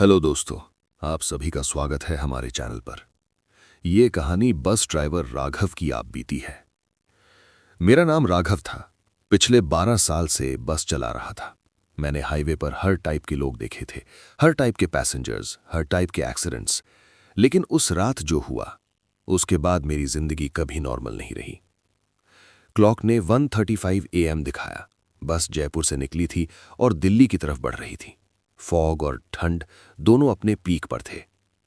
Hello दोस्तों, आप सभी का स्वागत है हमारे चैनल पर। ये कहानी बस ड्राइवर राघव की आप बीती है। मेरा नाम राघव था। पिछले 12 साल से बस चला रहा था। मैंने हाईवे पर हर टाइप के लोग देखे थे, हर टाइप के पैसेंजर्स, हर टाइप के एक्सीडेंट्स। लेकिन उस रात जो हुआ, उसके बाद मेरी जिंदगी कभी नॉर्मल नहीं रही। क्लॉक ने 1:35 AM दिखाया। बस जयपुर से निकली थी और दिल्ली की तरफ बढ़ रही थी। फॉग और ठंड दोनों अपने पीक पर थे।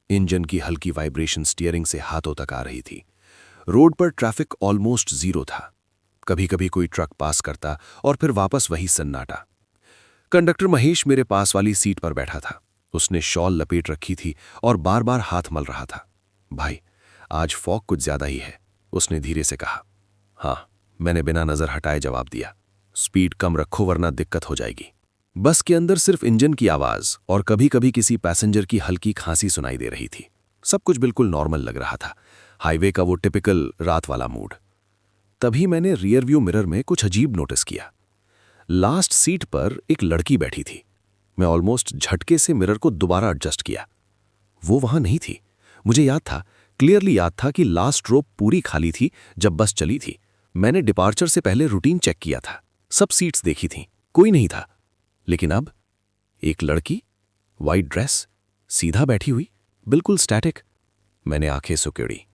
इंजन की हल्की वाइब्रेशन स्टीयरिंग से हाथों तक आ रही थी। रोड पर ट्रैफिक ऑलमोस्ट जीरो था। कभी कभी कोई ट्रक पास करता और फिर वापस वही सन्नाटा। कंडक्टर महेश मेरे पास वाली सीट पर बैठा था। उसने शॉल लपेट रखी थी और बार बार हाथ मल रहा था। भाई, आज फॉग कुछ ज्यादा ही है, उसने धीरे से कहा। हाँ, मैंने बिना नजर हटाए जवाब दिया। स्पीड कम रखो वरना दिक्कत हो जाएगी। बस के अंदर सिर्फ इंजन की आवाज और कभी कभी किसी पैसेंजर की हल्की खांसी सुनाई दे रही थी। सब कुछ बिल्कुल नॉर्मल लग रहा था। हाईवे का वो टिपिकल रात वाला मूड। तभी मैंने रियर व्यू मिरर में कुछ अजीब नोटिस किया। लास्ट सीट पर एक लड़की बैठी थी। मैं ऑलमोस्ट झटके से मिरर को दोबारा एडजस्ट किया। वो वहां नहीं थी। मुझे याद था, क्लियरली याद था कि लास्ट रो पूरी खाली थी जब बस चली थी। मैंने डिपार्चर से पहले रूटीन चेक किया था, सब सीट्स देखी थी, कोई नहीं था। लेकिन अब एक लड़की, वाइट ड्रेस, सीधा बैठी हुई, बिल्कुल स्टैटिक। मैंने आंखें सुकेड़ी।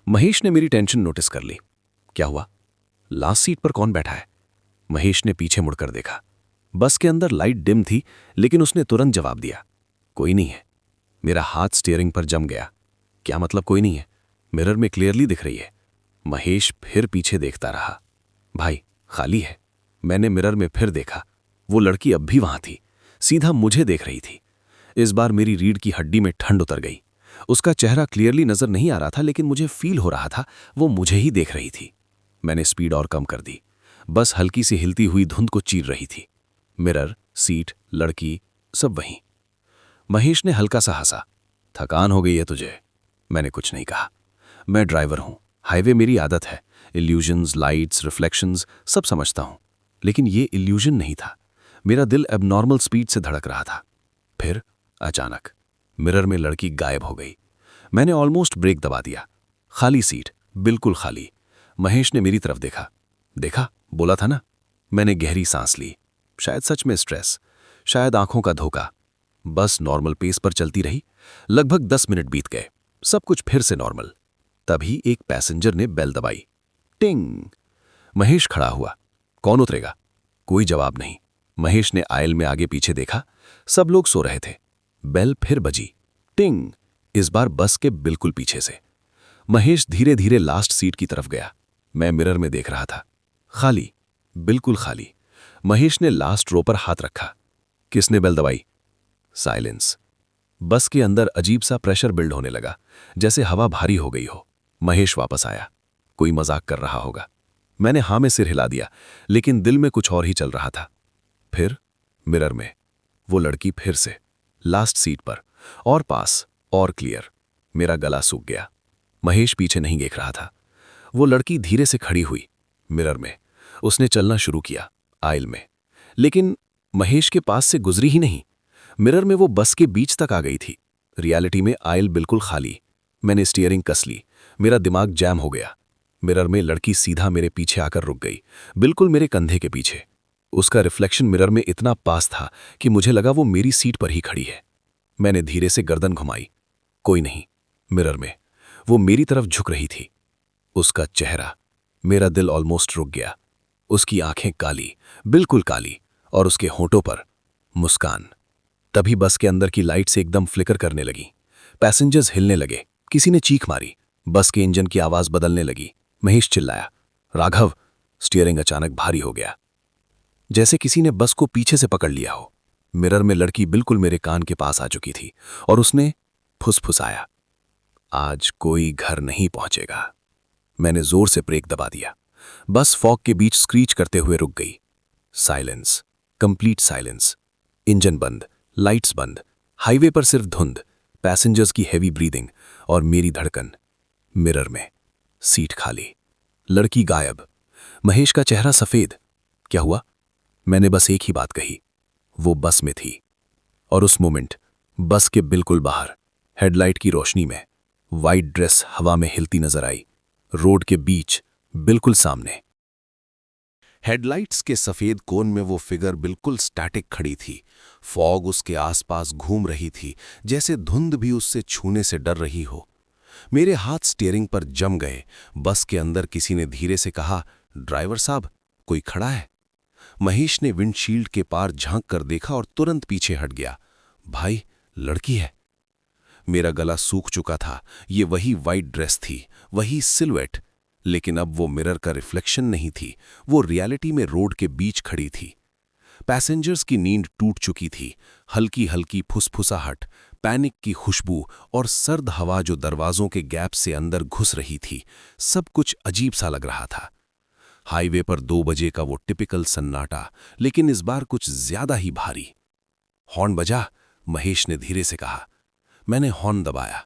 महेश ने मेरी टेंशन नोटिस कर ली। क्या हुआ? लास्ट सीट पर कौन बैठा है? महेश ने पीछे मुड़कर देखा। बस के अंदर लाइट डिम थी, लेकिन उसने तुरंत जवाब दिया, कोई नहीं है। मेरा हाथ स्टीयरिंग पर जम गया। क्या मतलब कोई नहीं है? मिरर में क्लियरली दिख रही है। महेश फिर पीछे देखता रहा। भाई, खाली है। मैंने मिरर में फिर देखा। वो लड़की अब भी वहां थी, सीधा मुझे देख रही थी। इस बार मेरी रीढ़ की हड्डी में ठंड उतर गई। उसका चेहरा क्लियरली नजर नहीं आ रहा था, लेकिन मुझे फील हो रहा था वो मुझे ही देख रही थी। मैंने स्पीड और कम कर दी। बस हल्की सी हिलती हुई धुंध को चीर रही थी। मिरर, सीट, लड़की, सब वहीं। महेश ने हल्का सा हंसा। थकान हो गई है तुझे? मैंने कुछ नहीं कहा। मैं ड्राइवर हूं, हाईवे मेरी आदत है। इल्यूजन्स, लाइट्स, रिफ्लेक्शंस सब समझता हूं। लेकिन ये इल्यूजन नहीं था। मेरा दिल एबनॉर्मल स्पीड से धड़क रहा था। फिर अचानक मिरर में लड़की गायब हो गई। मैंने ऑलमोस्ट ब्रेक दबा दिया। खाली सीट, बिल्कुल खाली। महेश ने मेरी तरफ देखा। देखा, बोला था ना। मैंने गहरी सांस ली। शायद सच में स्ट्रेस, शायद आंखों का धोखा। बस नॉर्मल पेस पर चलती रही। लगभग 10 मिनट बीत गए। सब कुछ फिर से नॉर्मल। तभी एक पैसेंजर ने बेल दबाई। टिंग। महेश खड़ा हुआ। कौन उतरेगा? कोई जवाब नहीं। महेश ने आयल में आगे पीछे देखा। सब लोग सो रहे थे। बेल फिर बजी। टिंग। इस बार बस के बिल्कुल पीछे से। महेश धीरे धीरे लास्ट सीट की तरफ गया। मैं मिरर में देख रहा था। खाली, बिल्कुल खाली। महेश ने लास्ट रो पर हाथ रखा। किसने बेल दबाई? साइलेंस। बस के अंदर अजीब सा प्रेशर बिल्ड होने लगा, जैसे हवा भारी हो गई हो। महेश वापस आया। कोई मजाक कर रहा होगा। मैंने हाँ में सिर हिला दिया, लेकिन दिल में कुछ और ही चल रहा था। फिर मिरर में वो लड़की फिर से, लास्ट सीट पर, और पास, और क्लियर। मेरा गला सूख गया। महेश पीछे नहीं देख रहा था। वो लड़की धीरे से खड़ी हुई मिरर में। उसने चलना शुरू किया आयल में। लेकिन महेश के पास से गुजरी ही नहीं। मिरर में वो बस के बीच तक आ गई थी। रियलिटी में आयल बिल्कुल खाली। मैंने स्टीयरिंग कस ली। मेरा दिमाग जैम हो गया। मिरर में लड़की सीधा मेरे पीछे आकर रुक गई, बिल्कुल मेरे कंधे के पीछे। उसका रिफ्लेक्शन मिरर में इतना पास था कि मुझे लगा वो मेरी सीट पर ही खड़ी है। मैंने धीरे से गर्दन घुमाई। कोई नहीं। मिरर में वो मेरी तरफ झुक रही थी। उसका चेहरा, मेरा दिल ऑलमोस्ट रुक गया। उसकी आंखें काली, बिल्कुल काली, और उसके होंठों पर मुस्कान। तभी बस के अंदर की लाइट्स एकदम फ्लिकर करने लगी। पैसेंजर्स हिलने लगे। किसी ने चीख मारी। बस के इंजन की आवाज बदलने लगी। महेश चिल्लाया, राघव। स्टीयरिंग अचानक भारी हो गया, जैसे किसी ने बस को पीछे से पकड़ लिया हो। मिरर में लड़की बिल्कुल मेरे कान के पास आ चुकी थी और उसने फुसफुसाया, आज कोई घर नहीं पहुंचेगा। मैंने जोर से ब्रेक दबा दिया। बस फॉग के बीच स्क्रीच करते हुए रुक गई। Silence, complete silence. इंजन बंद, लाइट्स बंद। हाईवे पर सिर्फ धुंध, पैसेंजर्स की हेवी ब्रीदिंग और मेरी धड़कन। मिरर में सीट खाली, लड़की गायब, महेश का चेहरा सफेद। क्या हुआ? मैंने बस एक ही बात कही, वो बस में थी। और उस मोमेंट बस के बिल्कुल बाहर, हेडलाइट की रोशनी में, वाइट ड्रेस हवा में हिलती नजर आई। रोड के बीच, बिल्कुल सामने। हेडलाइट्स के सफेद कोन में वो फिगर बिल्कुल स्टैटिक खड़ी थी। फॉग उसके आसपास घूम रही थी, जैसे धुंध भी उससे छूने से डर रही हो। मेरे हाथ स्टीयरिंग पर जम गए। बस के अंदर किसी ने धीरे से कहा, ड्राइवर साहब, कोई खड़ा है? महेश ने विंडशील्ड के पार झांक कर देखा और तुरंत पीछे हट गया। भाई, लड़की है। मेरा गला सूख चुका था। ये वही वाइट ड्रेस थी, वही सिलुएट, लेकिन अब वो मिरर का रिफ्लेक्शन नहीं थी। वो रियलिटी में रोड के बीच खड़ी थी। पैसेंजर्स की नींद टूट चुकी थी। हल्की हल्की फुसफुसाहट, पैनिक की खुशबू और सर्द हवा जो दरवाजों के गैप से अंदर घुस रही थी, सब कुछ अजीब सा लग रहा था। हाईवे पर 2 बजे का वो टिपिकल सन्नाटा, लेकिन इस बार कुछ ज्यादा ही भारी। हॉर्न बजा, महेश ने धीरे से कहा। मैंने हॉर्न दबाया।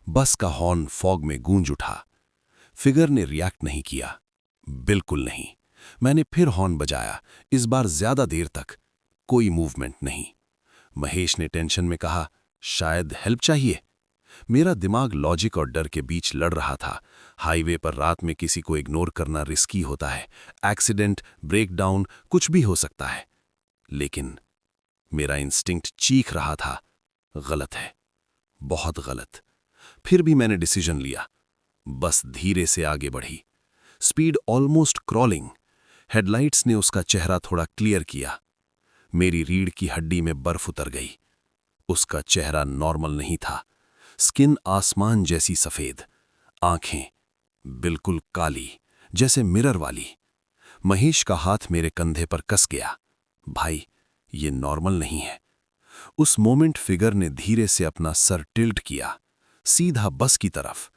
बस का हॉर्न फॉग में गूंज उठा। फिगर ने रिएक्ट नहीं किया, बिल्कुल नहीं। मैंने फिर हॉर्न बजाया, इस बार ज्यादा देर तक। कोई मूवमेंट नहीं। महेश ने टेंशन में कहा, शायद हेल्प चाहिए। मेरा दिमाग लॉजिक और डर के बीच लड़ रहा था। हाईवे पर रात में किसी को इग्नोर करना रिस्की होता है। एक्सीडेंट, ब्रेकडाउन, कुछ भी हो सकता है। लेकिन मेरा इंस्टिंक्ट चीख रहा था, गलत है, बहुत गलत। फिर भी मैंने डिसीजन लिया। बस धीरे से आगे बढ़ी, स्पीड ऑलमोस्ट क्रॉलिंग। हेडलाइट्स ने उसका चेहरा थोड़ा क्लियर किया। मेरी रीढ़ की हड्डी में बर्फ उतर गई। उसका चेहरा नॉर्मल नहीं था। स्किन आसमान जैसी सफेद, आंखें बिल्कुल काली, जैसे मिरर वाली। महेश का हाथ मेरे कंधे पर कस गया। भाई, ये नॉर्मल नहीं है। उस मोमेंट फिगर ने धीरे से अपना सर टिल्ट किया, सीधा बस की तरफ।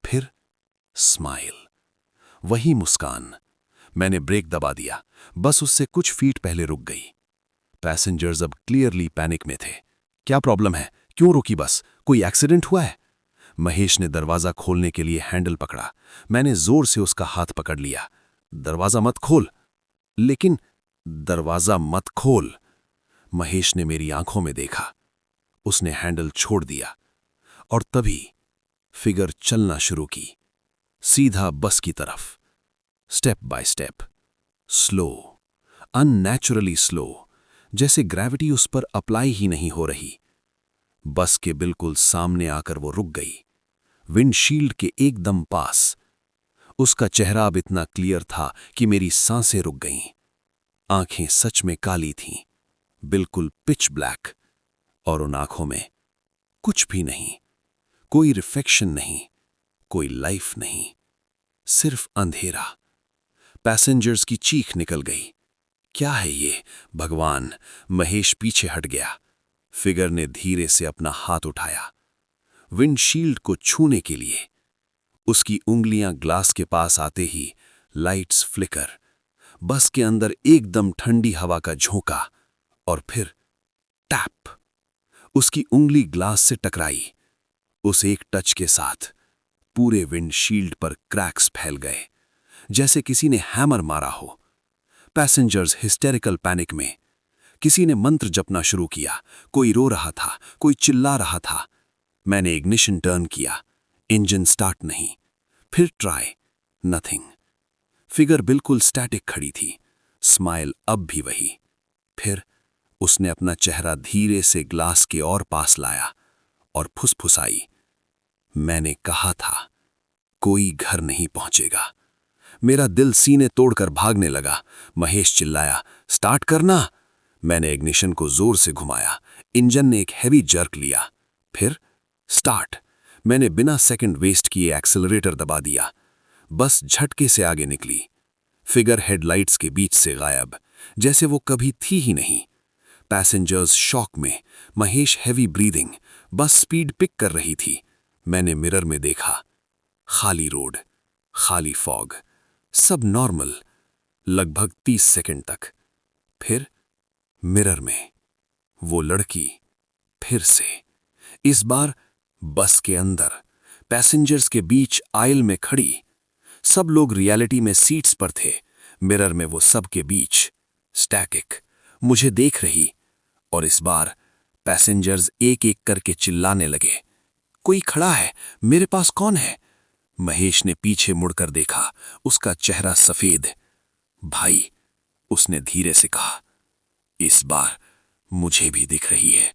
फिर स्माइल, वही मुस्कान। मैंने ब्रेक दबा दिया। बस उससे कुछ फीट पहले रुक गई। पैसेंजर्स अब क्लियरली पैनिक में थे। क्या प्रॉब्लम है? क्यों रुकी बस? कोई एक्सीडेंट हुआ है? महेश ने दरवाजा खोलने के लिए हैंडल पकड़ा। मैंने जोर से उसका हाथ पकड़ लिया। दरवाजा मत खोल। लेकिन दरवाजा मत खोल। महेश ने मेरी आंखों में देखा। उसने हैंडल छोड़ दिया और तभी फिगर चलना शुरू की, सीधा बस की तरफ। Step by step, slow, unnaturally slow, जैसे ग्रेविटी उस पर अप्लाई ही नहीं हो रही। बस के बिल्कुल सामने आकर वो रुक गई, विंडशील्ड के एकदम पास। उसका चेहरा अब इतना क्लियर था कि मेरी सांसें रुक गईं। आंखें सच में काली थीं, बिल्कुल पिच ब्लैक, और उन आंखों में कुछ भी नहीं, कोई रिफ्लेक्शन नहीं, कोई लाइफ नहीं, सिर्फ अंधेरा। पैसेंजर्स की चीख निकल गई। क्या है ये भगवान? महेश पीछे हट गया। फिगर ने धीरे से अपना हाथ उठाया, विंडशील्ड को छूने के लिए। उसकी उंगलियां ग्लास के पास आते ही लाइट्स फ्लिकर, बस के अंदर एकदम ठंडी हवा का झोंका, और फिर टैप। उसकी उंगली ग्लास से टकराई। उस एक टच के साथ पूरे विंडशील्ड पर क्रैक्स फैल गए, जैसे किसी ने हैमर मारा हो। पैसेंजर्स हिस्टेरिकल पैनिक में। किसी ने मंत्र जपना शुरू किया। कोई रो रहा था, कोई चिल्ला रहा था। मैंने इग्निशन टर्न किया, इंजन स्टार्ट नहीं। फिर ट्राई, नथिंग। फिगर बिल्कुल स्टैटिक खड़ी थी, स्माइल अब भी वही। फिर उसने अपना चेहरा धीरे से ग्लास के और पास लाया और फुसफुसाई, मैंने कहा था, कोई घर नहीं पहुंचेगा। मेरा दिल सीने तोड़कर भागने लगा। महेश चिल्लाया, स्टार्ट करना। मैंने इग्निशन को जोर से घुमाया। इंजन ने एक हैवी जर्क लिया। फिर स्टार्ट। मैंने बिना सेकंड वेस्ट किए एक्सेलरेटर दबा दिया। बस झटके से आगे निकली। फिगर हेडलाइट्स के बीच से गायब, जैसे वो कभी थी ही नहीं। पैसेंजर्स शॉक में, महेश हैवी ब्रीदिंग। बस स्पीड पिक कर रही थी। मैंने मिरर में देखा, खाली रोड, खाली फॉग, सब नॉर्मल, लगभग 30 सेकंड तक। फिर मिरर में वो लड़की फिर से, इस बार बस के अंदर, पैसेंजर्स के बीच आयल में खड़ी। सब लोग रियलिटी में सीट्स पर थे, मिरर में वो सब के बीच स्टैटिक, मुझे देख रही। और इस बार पैसेंजर्स एक एक करके चिल्लाने लगे, कोई खड़ा है, मेरे पास कौन है? महेश ने पीछे मुड़कर देखा, उसका चेहरा सफेद। भाई, उसने धीरे से कहा, इस बार मुझे भी दिख रही है।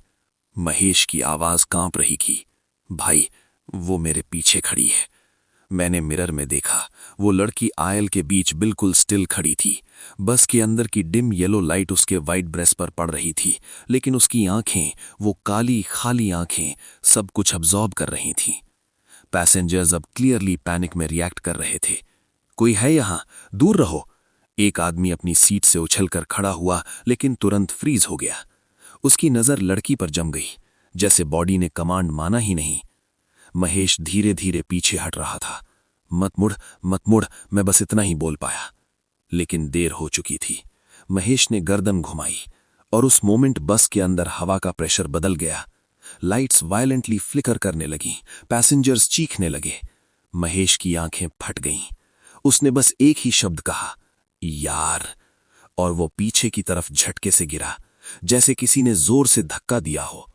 महेश की आवाज कांप रही थी। भाई, वो मेरे पीछे खड़ी है। मैंने मिरर में देखा, वो लड़की आयल के बीच बिल्कुल स्टिल खड़ी थी। बस के अंदर की डिम येलो लाइट उसके वाइट ब्रेस्ट पर पड़ रही थी, लेकिन उसकी आंखें, वो काली खाली आंखें, सब कुछ अब्जॉर्ब कर रही थीं। पैसेंजर्स अब क्लियरली पैनिक में रिएक्ट कर रहे थे। कोई है यहां, दूर रहो। एक आदमी अपनी सीट से उछलकर खड़ा हुआ, लेकिन तुरंत फ्रीज हो गया। उसकी नजर लड़की पर जम गई, जैसे बॉडी ने कमांड माना ही नहीं। महेश धीरे धीरे पीछे हट रहा था। मत मुड़, मत मुड़, मैं बस इतना ही बोल पाया। लेकिन देर हो चुकी थी। महेश ने गर्दन घुमाई और उस मोमेंट बस के अंदर हवा का प्रेशर बदल गया। लाइट्स वायलेंटली फ्लिकर करने लगीं, पैसेंजर्स चीखने लगे। महेश की आंखें फट गईं। उसने बस एक ही शब्द कहा, यार, और वो पीछे की तरफ झटके से गिरा, जैसे किसी ने जोर से धक्का दिया हो।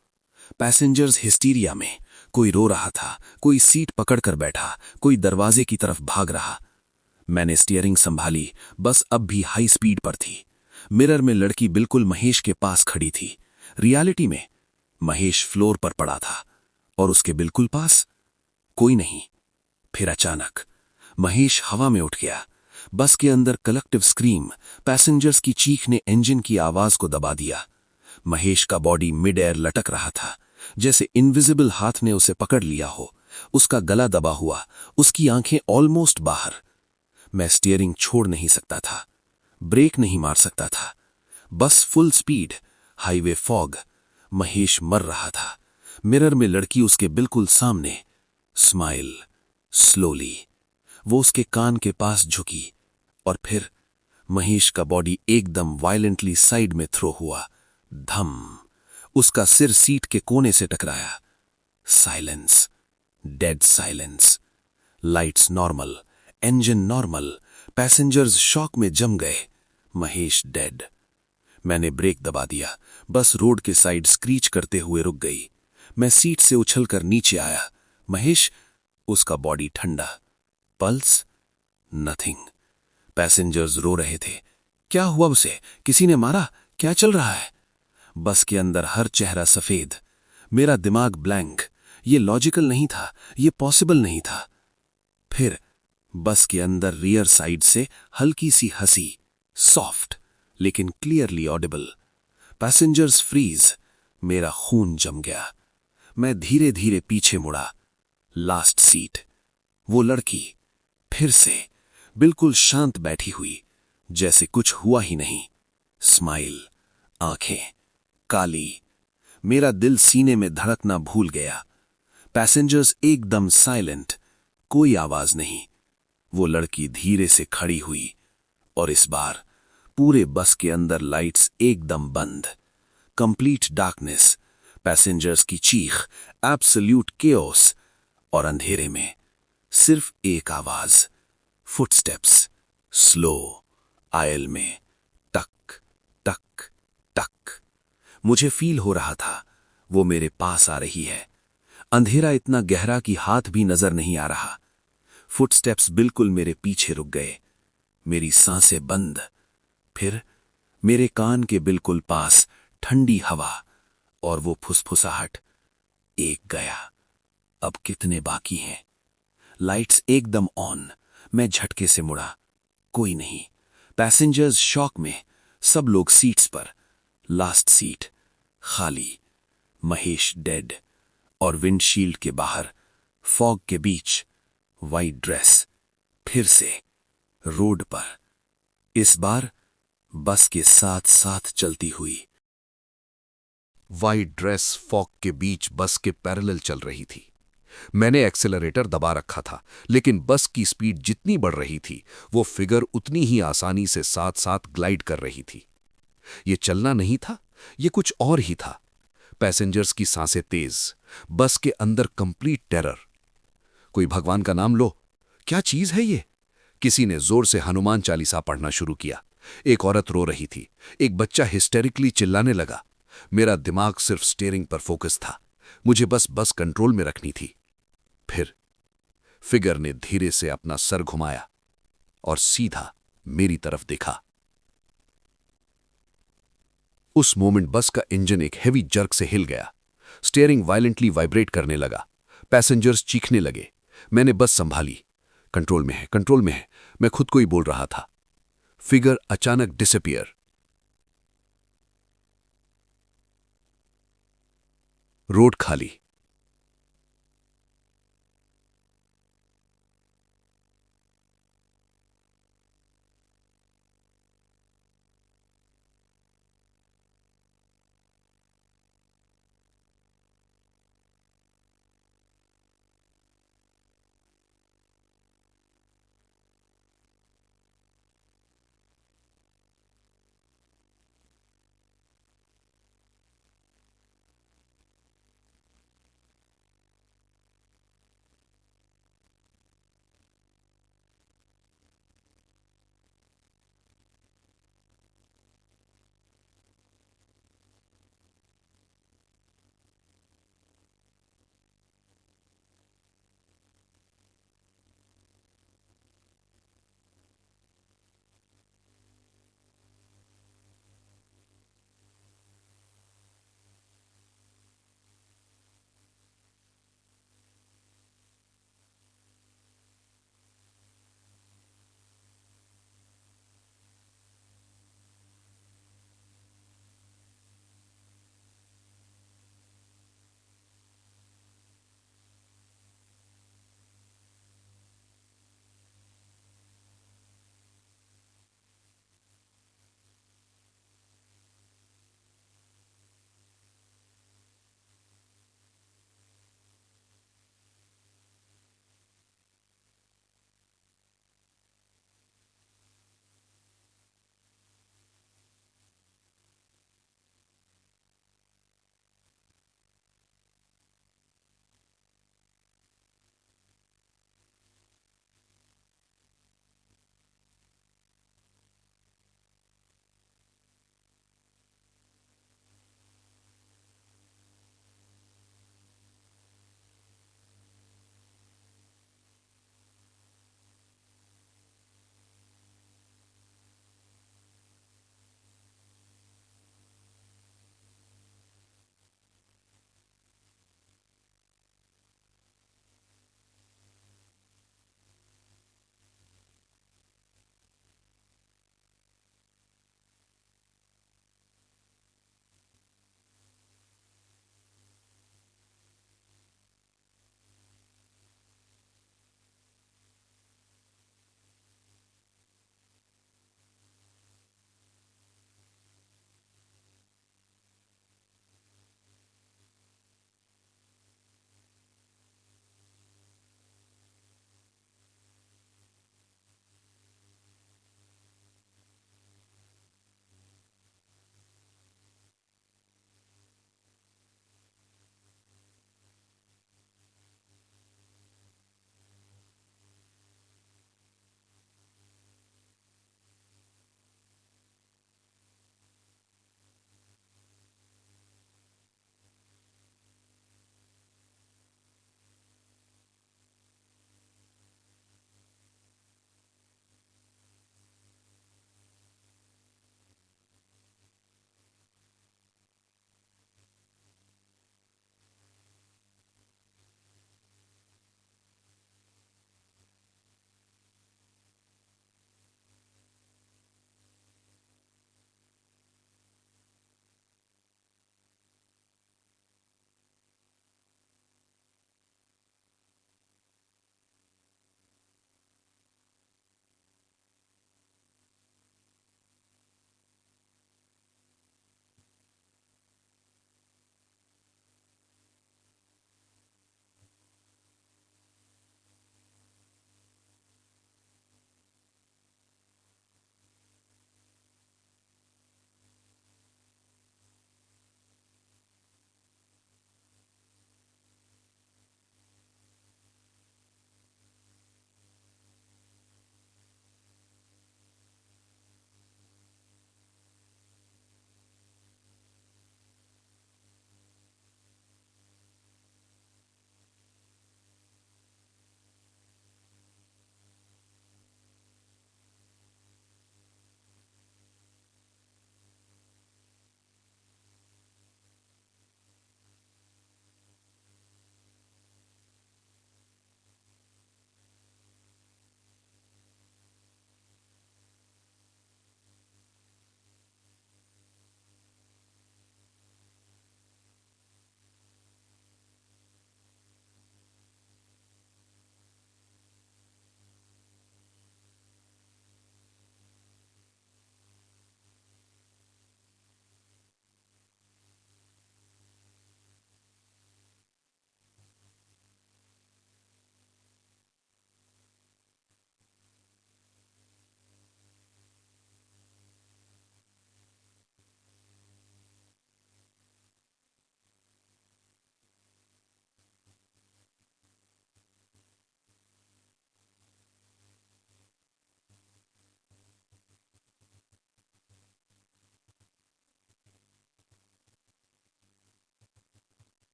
पैसेंजर्स हिस्टीरिया में, कोई रो रहा था, कोई सीट पकड़कर बैठा, कोई दरवाजे की तरफ भाग रहा। मैंने स्टीयरिंग संभाली, बस अब भी हाई स्पीड पर थी। मिरर में लड़की बिल्कुल महेश के पास खड़ी थी। रियलिटी में महेश फ्लोर पर पड़ा था और उसके बिल्कुल पास कोई नहीं। फिर अचानक महेश हवा में उठ गया। बस के अंदर कलेक्टिव स्क्रीम, पैसेंजर्स की चीख ने इंजन की आवाज को दबा दिया। महेश का बॉडी मिड एयर लटक रहा था, जैसे इनविजिबल हाथ ने उसे पकड़ लिया हो। उसका गला दबा हुआ, उसकी आंखें ऑलमोस्ट बाहर। मैं स्टीयरिंग छोड़ नहीं सकता था, ब्रेक नहीं मार सकता था। बस full speed, highway fog. Mahesh मर रहा था। मिरर में लड़की उसके बिल्कुल सामने, स्माइल। स्लोली वो उसके कान के पास झुकी और फिर महेश का बॉडी एकदम वायलेंटली साइड में थ्रो हुआ। धम, उसका सिर सीट के कोने से टकराया। Silence, dead silence. Lights normal, engine normal, passengers shock में जम गए। महेश डेड। मैंने ब्रेक दबा दिया, बस रोड के साइड स्क्रीच करते हुए रुक गई। मैं सीट से उछलकर नीचे आया। महेश, उसका बॉडी ठंडा, पल्स नथिंग। पैसेंजर्स रो रहे थे। क्या हुआ उसे? किसी ने मारा? क्या चल रहा है? बस के अंदर हर चेहरा सफेद। मेरा दिमाग ब्लैंक। ये लॉजिकल नहीं था, ये पॉसिबल नहीं था। फिर बस के अंदर रियर साइड से हल्की सी हंसी, सॉफ्ट लेकिन क्लियरली ऑडिबल। Passengers freeze. मेरा खून जम गया। मैं धीरे धीरे पीछे मुड़ा। Last seat. वो लड़की फिर से बिल्कुल शांत बैठी हुई, जैसे कुछ हुआ ही नहीं। स्माइल, आंखें काली। मेरा दिल सीने में धड़कना भूल गया। पैसेंजर्स एकदम साइलेंट, कोई आवाज नहीं। वो लड़की धीरे से खड़ी हुई और इस बार पूरे बस के अंदर लाइट्स एकदम बंद। कंप्लीट डार्कनेस, पैसेंजर्स की चीख, एब्सोल्यूट केओस, और अंधेरे में सिर्फ एक आवाज, फुटस्टेप्स, स्लो, आयल में, टक टक टक। मुझे फील हो रहा था वो मेरे पास आ रही है। अंधेरा इतना गहरा कि हाथ भी नजर नहीं आ रहा। फुटस्टेप्स बिल्कुल मेरे पीछे रुक गए। मेरी सांसें बंद। फिर मेरे कान के बिल्कुल पास ठंडी हवा और वो फुसफुसाहट। एक गया, अब कितने बाकी हैं? लाइट्स एकदम ऑन। मैं झटके से मुड़ा, कोई नहीं। पैसेंजर्स शॉक में, सब लोग सीट्स पर। लास्ट सीट खाली। महेश डेड और विंडशील्ड के बाहर, फॉग के बीच, वाइट ड्रेस फिर से रोड पर। इस बार बस के साथ साथ चलती हुई। वाइट ड्रेस फॉग के बीच बस के पैरेलल चल रही थी। मैंने एक्सेलरेटर दबा रखा था, लेकिन बस की स्पीड जितनी बढ़ रही थी, वो फिगर उतनी ही आसानी से साथ साथ ग्लाइड कर रही थी। ये चलना नहीं था, ये कुछ और ही था। पैसेंजर्स की सांसें तेज, बस के अंदर कंप्लीट टेरर। कोई भगवान का नाम लो, क्या चीज है ये? किसी ने जोर से हनुमान चालीसा पढ़ना शुरू किया। एक औरत रो रही थी, एक बच्चा हिस्टेरिकली चिल्लाने लगा। मेरा दिमाग सिर्फ स्टीयरिंग पर फोकस था। मुझे बस कंट्रोल में रखनी थी। फिर फिगर ने धीरे से अपना सर घुमाया और सीधा मेरी तरफ देखा। उस मोमेंट बस का इंजन एक हेवी जर्क से हिल गया। स्टीयरिंग वायलेंटली वाइब्रेट करने लगा। पैसेंजर्स चीखने लगे। मैंने बस संभाली। कंट्रोल में है, कंट्रोल में है, मैं खुद को ही बोल रहा था। फिगर अचानक डिसअपियर। रोड खाली।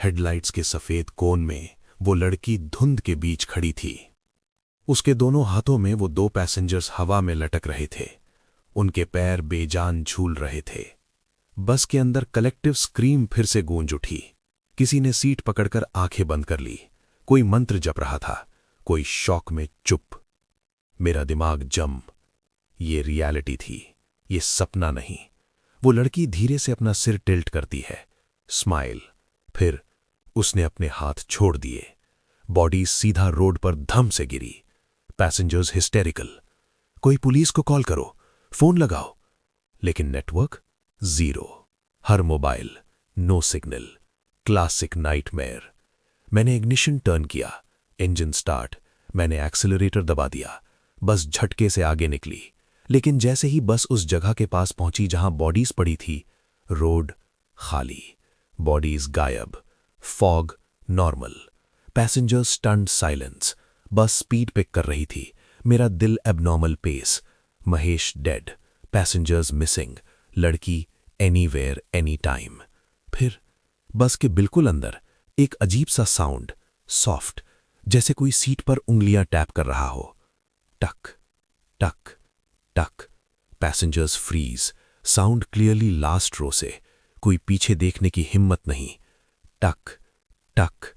हेडलाइट्स के सफेद कोन में वो लड़की धुंध के बीच खड़ी थी। उसके दोनों हाथों में वो 2 पैसेंजर्स हवा में लटक रहे थे। उनके पैर बेजान झूल रहे थे। बस के अंदर कलेक्टिव स्क्रीम फिर से गूंज उठी। किसी ने सीट पकड़कर आंखें बंद कर ली। कोई मंत्र जप रहा था, कोई शौक में चुप। मेरा दिमाग जम। ये रियलिटी थी, ये सपना नहीं। वो लड़की धीरे से अपना सिर टिल्ट करती है, स्माइल। फिर उसने अपने हाथ छोड़ दिए। बॉडी सीधा रोड पर धम से गिरी। Passengers hysterical. कोई पुलिस को कॉल करो, फोन लगाओ। लेकिन नेटवर्क जीरो। हर mobile no signal. Classic nightmare. मैंने इग्निशन टर्न किया, इंजन स्टार्ट। मैंने एक्सेलरेटर दबा दिया। बस झटके से आगे निकली। लेकिन जैसे ही बस उस जगह के पास पहुंची जहां बॉडीज पड़ी थी, रोड खाली, बॉडीज गायब, fog normal, passengers stunned silence. Bus speed pick कर रही थी। मेरा दिल abnormal pace. Mahesh dead, passengers missing, लड़की एनीवेयर एनी टाइम। फिर बस के बिल्कुल अंदर एक अजीब सा साउंड, सॉफ्ट, जैसे कोई सीट पर उंगलियां टैप कर रहा हो। टक टक टक। Passengers freeze. Sound clearly last row से। कोई पीछे देखने की हिम्मत नहीं। टक टक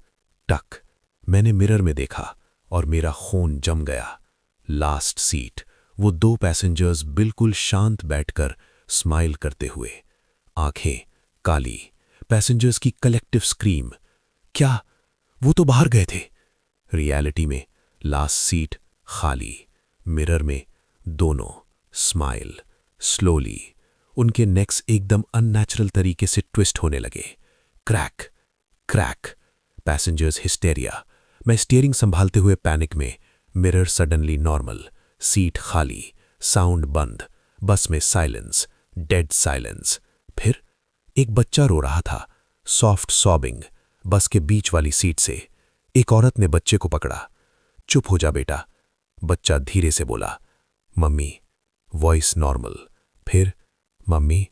टक। मैंने मिरर में देखा और मेरा खून जम गया। लास्ट सीट, वो 2 पैसेंजर्स बिल्कुल शांत बैठकर स्माइल करते हुए। आंखें काली। पैसेंजर्स की कलेक्टिव स्क्रीम। क्या वो तो बाहर गए थे? रियलिटी में लास्ट सीट खाली। मिरर में दोनों स्माइल। स्लोली उनके नेक्स एकदम अननेचुरल तरीके से ट्विस्ट होने लगे। Crack crack. Passengers hysteria. मैं स्टीयरिंग संभालते हुए पैनिक में। Mirror suddenly normal. सीट खाली। साउंड बंद। बस में साइलेंस, डेड साइलेंस। फिर एक बच्चा रो रहा था, सॉफ्ट सॉबिंग। बस के बीच वाली सीट से एक औरत ने बच्चे को पकड़ा। चुप हो जा बेटा। बच्चा धीरे से बोला, मम्मी। Voice normal. फिर mummy.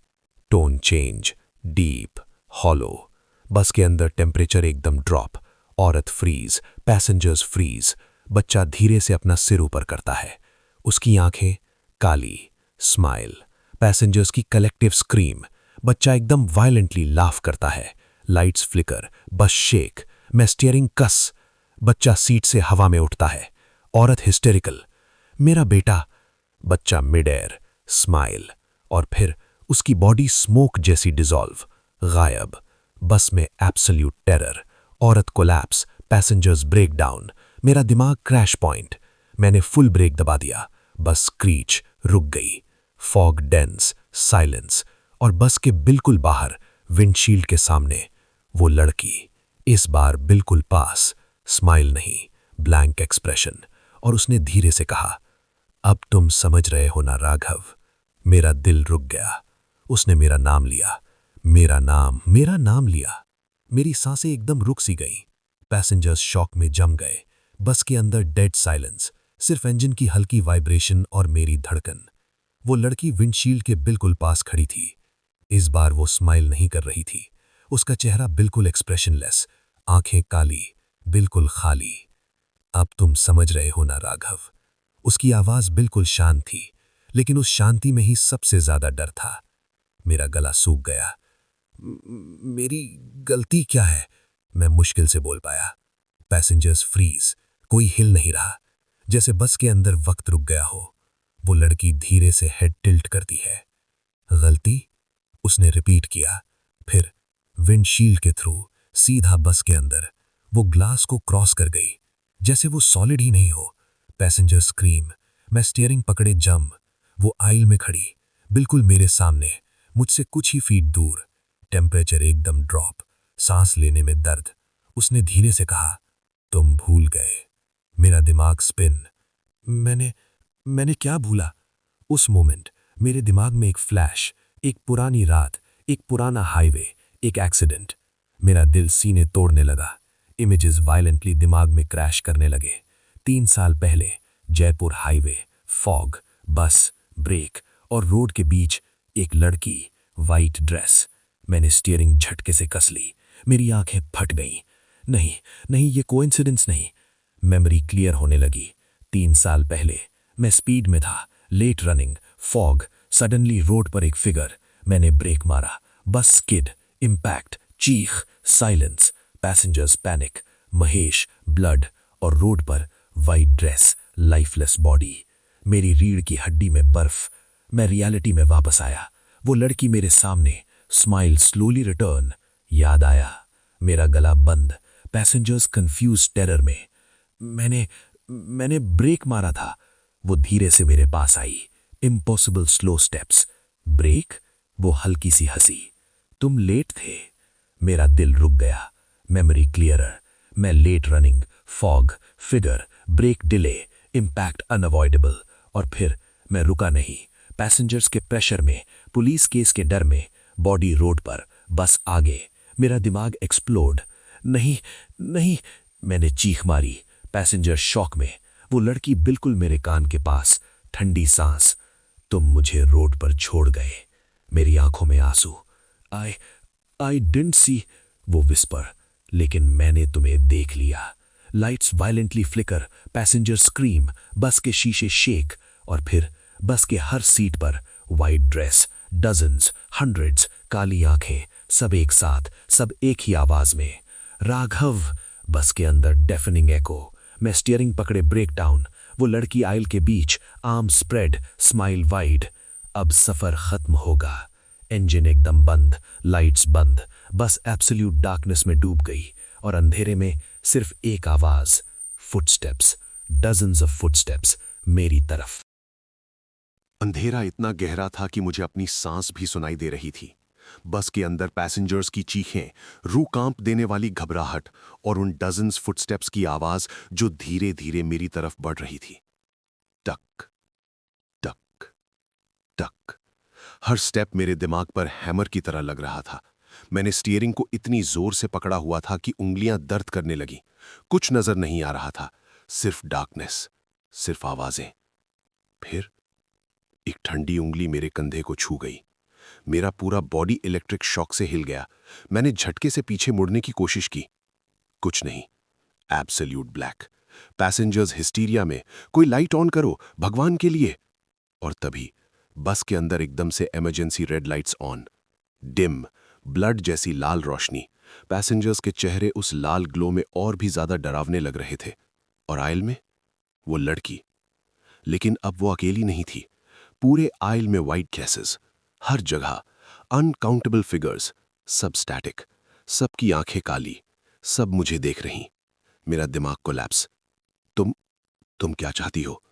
Tone change, deep, hollow. Bus के अंदर टेम्परेचर एकदम ड्रॉप। औरत फ्रीज, पैसेंजर्स फ्रीज। बच्चा धीरे से अपना सिर ऊपर करता है। उसकी आंखें काली, स्माइल। पैसेंजर्स की कलेक्टिव स्क्रीम। बच्चा एकदम वायलेंटली लाफ करता है। लाइट्स फ्लिकर, बस शेक। मैं स्टीयरिंग कस। बच्चा सीट से हवा में उठता है। औरत हिस्टेरिकल, मेरा बेटा। बच्चा मिड एयर, स्माइल। और फिर उसकी बॉडी स्मोक जैसी डिसॉल्व, गायब। बस में एब्सोल्यूट टेरर। औरत कोलैप्स, पैसेंजर्स ब्रेक डाउन। मेरा दिमाग क्रैश पॉइंट। मैंने फुल ब्रेक दबा दिया। बस स्क्रीच, रुक गई। Fog dense, silence. और बस के बिल्कुल बाहर, विंडशील्ड के सामने, वो लड़की। इस बार बिल्कुल पास। स्माइल नहीं, ब्लैंक एक्सप्रेशन। और उसने धीरे से कहा, अब तुम समझ रहे हो ना राघव। मेरा दिल रुक गया। उसने मेरा नाम लिया। मेरा नाम लिया। मेरी सांसें एकदम रुक सी गईं। पैसेंजर्स शॉक में जम गए। बस के अंदर डेड साइलेंस, सिर्फ इंजन की हल्की वाइब्रेशन और मेरी धड़कन। वो लड़की विंडशील्ड के बिल्कुल पास खड़ी थी। इस बार वो स्माइल नहीं कर रही थी। उसका चेहरा बिल्कुल एक्सप्रेशनलेस, आंखें काली, बिल्कुल खाली। अब तुम समझ रहे हो ना राघव। उसकी आवाज बिल्कुल शांत थी, लेकिन उस शांति में ही सबसे ज्यादा डर था। मेरा गला सूख गया। मेरी गलती क्या है? मैं मुश्किल से बोल पाया। पैसेंजर्स फ्रीज, कोई हिल नहीं रहा, जैसे बस के अंदर वक्त रुक गया हो। वो लड़की धीरे से हेड टिल्ट करती है। गलती? उसने रिपीट किया। फिर विंडशील्ड के थ्रू सीधा बस के अंदर। वो ग्लास को क्रॉस कर गई, जैसे वो सॉलिड ही नहीं हो। Passenger scream. मैं स्टीयरिंग पकड़े जम। वो आइल में खड़ी, बिल्कुल मेरे सामने, मुझसे कुछ ही फीट दूर। टेम्परेचर एकदम ड्रॉप, सांस लेने में दर्द। उसने धीरे से कहा, तुम भूल गए। मेरा दिमाग स्पिन। मैंने क्या भूला? उस मोमेंट मेरे दिमाग में एक फ्लैश, एक पुरानी रात, एक पुराना हाईवे, एक एक्सीडेंट। मेरा दिल सीने तोड़ने लगा। इमेजेस वायलेंटली दिमाग में क्रैश करने लगे। 3 साल पहले जयपुर हाईवे, फॉग, बस, ब्रेक और रोड के बीच एक लड़की, वाइट ड्रेस। मैंने स्टीयरिंग झटके से कस ली। मेरी आंखें फट गईं। नहीं नहीं, ये कोइंसिडेंस नहीं। मेमोरी क्लियर होने लगी। 3 साल पहले मैं स्पीड में था, late running, fog, suddenly road पर एक फिगर। मैंने ब्रेक मारा, बस स्किड, इम्पैक्ट, चीख, silence, passengers panic, Mahesh, blood, और रोड पर वाइट ड्रेस, लाइफलेस बॉडी, मेरी रीढ़ की हड्डी में बर्फ। मैं रियलिटी में वापस आया। वो लड़की मेरे सामने, स्माइल स्लोली रिटर्न। याद आया, मेरा गला बंद, पैसेंजर्स कंफ्यूज टेरर में। मैंने ब्रेक मारा था। वो धीरे से मेरे पास आई, इम्पॉसिबल स्लो स्टेप्स। ब्रेक? वो हल्की सी हंसी। तुम लेट थे। मेरा दिल रुक गया। Memory clearer. मैं late running, fog, figure, brake delay, impact unavoidable. और फिर मैं रुका नहीं। पैसेंजर्स के प्रेशर में, पुलिस केस के डर में, बॉडी रोड पर, बस आगे। मेरा दिमाग एक्सप्लोड। नहीं नहीं, मैंने चीख मारी। पैसेंजर शॉक में। वो लड़की बिल्कुल मेरे कान के पास, ठंडी सांस। तुम मुझे रोड पर छोड़ गए। मेरी आंखों में आंसू। आई डिडंट सी, वो विस्पर, लेकिन मैंने तुम्हें देख लिया। Lights violently flicker, passenger scream, bus के शीशे शेक, और फिर बस के हर सीट पर वाइट ड्रेस, डजन्स, हंड्रेड्स, काली आंखें, सब एक साथ, सब एक ही आवाज में, राघव। बस के अंदर डेफनिंग एको। मैं स्टीयरिंग पकड़े, ब्रेक डाउन। वो लड़की आयल के बीच, आर्म स्प्रेड, स्माइल वाइड। अब सफर खत्म होगा। इंजन एकदम बंद, लाइट्स बंद, बस एब्सोल्यूट डार्कनेस में डूब गई। और अंधेरे में सिर्फ एक आवाज, फुटस्टेप्स, डजन्स ऑफ फुटस्टेप्स मेरी तरफ। अंधेरा इतना गहरा था कि मुझे अपनी सांस भी सुनाई दे रही थी। बस के अंदर पैसेंजर्स की चीखें, रूह कांप देने वाली घबराहट, और उन डजन्स फुटस्टेप्स की आवाज जो धीरे धीरे मेरी तरफ बढ़ रही थी। टक टक टक। हर स्टेप मेरे दिमाग पर हैमर की तरह लग रहा था। मैंने स्टीयरिंग को इतनी जोर से पकड़ा हुआ था कि उंगलियां दर्द करने लगी। कुछ नजर नहीं आ रहा था, सिर्फ डार्कनेस, सिर्फ आवाजें। फिर एक ठंडी उंगली मेरे कंधे को छू गई। मेरा पूरा बॉडी इलेक्ट्रिक शॉक से हिल गया। मैंने झटके से पीछे मुड़ने की कोशिश की। कुछ नहीं, एब्सोल्यूट ब्लैक। पैसेंजर्स हिस्टीरिया में, कोई लाइट ऑन करो भगवान के लिए। और तभी बस के अंदर एकदम से emergency red lights on. Dim, blood जैसी लाल रोशनी। पैसेंजर्स के चेहरे उस लाल ग्लो में और भी ज्यादा डरावने लग रहे थे। और आयल में वो लड़की। लेकिन अब वो अकेली नहीं थी। पूरे आयल में वाइट गैसेस, हर जगह अनकाउंटेबल फिगर्स, सब स्टैटिक, सबकी आंखें काली, सब मुझे देख रही। मेरा दिमाग कोलैप्स। तुम क्या चाहती हो?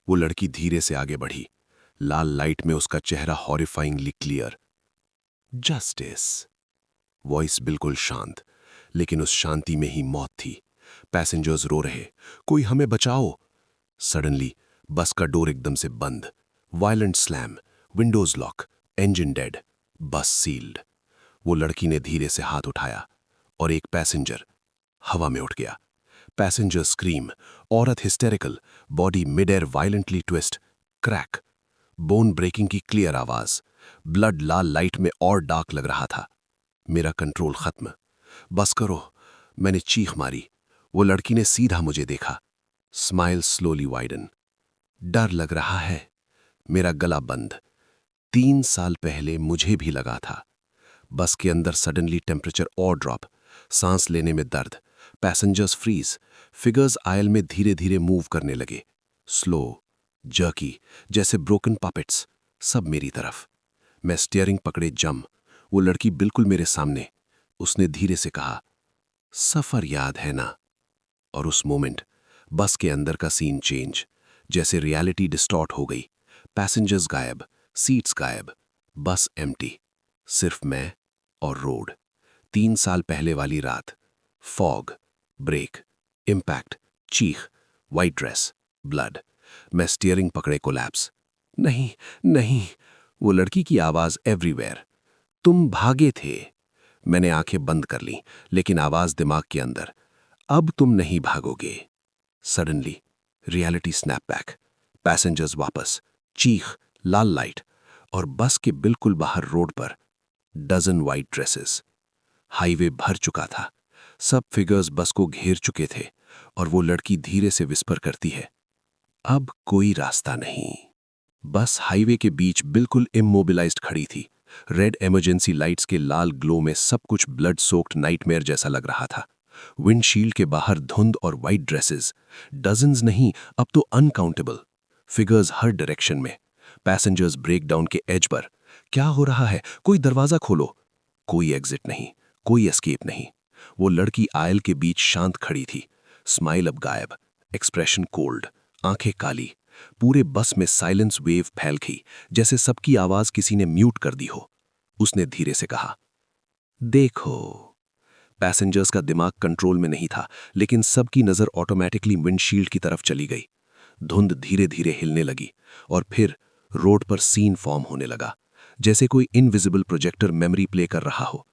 वो लड़की धीरे से आगे बढ़ी। लाल लाइट में उसका चेहरा हॉरिफाइंगली क्लियर। जस्टिस। वॉइस बिल्कुल शांत, लेकिन उस शांति में ही मौत थी। पैसेंजर्स रो रहे, कोई हमें बचाओ। सडनली बस का डोर एकदम से बंद। Violent slam, Windows lock, engine dead, बस सील्ड। वो लड़की ने धीरे से हाथ उठाया और एक पैसेंजर हवा में उठ गया। पैसेंजर स्क्रीम, औरत hysterical, body mid air violently twist, crack, bone breaking की क्लियर आवाज। ब्लड लाल लाइट में और डार्क लग रहा था। मेरा कंट्रोल खत्म। बस करो, मैंने चीख मारी। वो लड़की ने सीधा मुझे देखा। Smile slowly widen. डर लग रहा है। मेरा गला बंद। 3 साल पहले मुझे भी लगा था। बस के अंदर सडनली टेम्परेचर और ड्रॉप, सांस लेने में दर्द, पैसेंजर्स फ्रीज, फिगर्स आयल में धीरे धीरे मूव करने लगे, स्लो, जर्की, जैसे ब्रोकन पपेट्स, सब मेरी तरफ। मैं स्टीयरिंग पकड़े जम। वो लड़की बिल्कुल मेरे सामने। उसने धीरे से कहा, सफर याद है ना? और उस मोमेंट बस के अंदर का सीन चेंज, जैसे रियलिटी डिस्टॉर्ट हो गई। पैसेंजर्स गायब, सीट्स गायब, बस एम्प्टी, सिर्फ मैं और रोड। 3 साल पहले वाली रात। फॉग, ब्रेक, इम्पैक्ट, चीख, वाइट ड्रेस, ब्लड। मैं स्टीयरिंग पकड़े कोलैप्स। नहीं नहीं, वो लड़की की आवाज एवरीवेयर। तुम भागे थे। मैंने आंखें बंद कर ली, लेकिन आवाज दिमाग के अंदर, अब तुम नहीं भागोगे। Suddenly reality snapback. पैसेंजर्स वापस, चीख, लाल लाइट, और बस के बिल्कुल बाहर रोड पर डजन वाइट ड्रेसेस। हाईवे भर चुका था। सब फिगर्स बस को घेर चुके थे और वो लड़की धीरे से विस्पर करती है, अब कोई रास्ता नहीं। बस हाईवे के बीच बिल्कुल इमोबिलाइज्ड खड़ी थी। रेड इमरजेंसी लाइट्स के लाल ग्लो में सब कुछ ब्लड सोक्ड नाइटमेयर जैसा लग रहा था। विंडशील्ड के बाहर धुंध और वाइट ड्रेसेस, डजन्स नहीं अब तो अनकाउंटेबल। फिगर्स हर डायरेक्शन में, पैसेंजर्स ब्रेकडाउन के एज पर। क्या हो रहा है? कोई दरवाजा खोलो। कोई एग्जिट नहीं, कोई एस्केप नहीं। वो लड़की आयल के बीच शांत खड़ी थी, स्माइल अब गायब, एक्सप्रेशन कोल्ड, आंखें काली। पूरे बस में साइलेंस वेव फैल गई, जैसे सबकी आवाज किसी ने म्यूट कर दी हो। उसने धीरे से कहा, देखो। पैसेंजर्स का दिमाग कंट्रोल में नहीं था, लेकिन सबकी नजर ऑटोमेटिकली विंडशील्ड की तरफ चली गई। धुंध धीरे धीरे हिलने लगी और फिर रोड पर सीन फॉर्म होने लगा, जैसे कोई इनविजिबल प्रोजेक्टर मेमोरी प्ले कर रहा हो।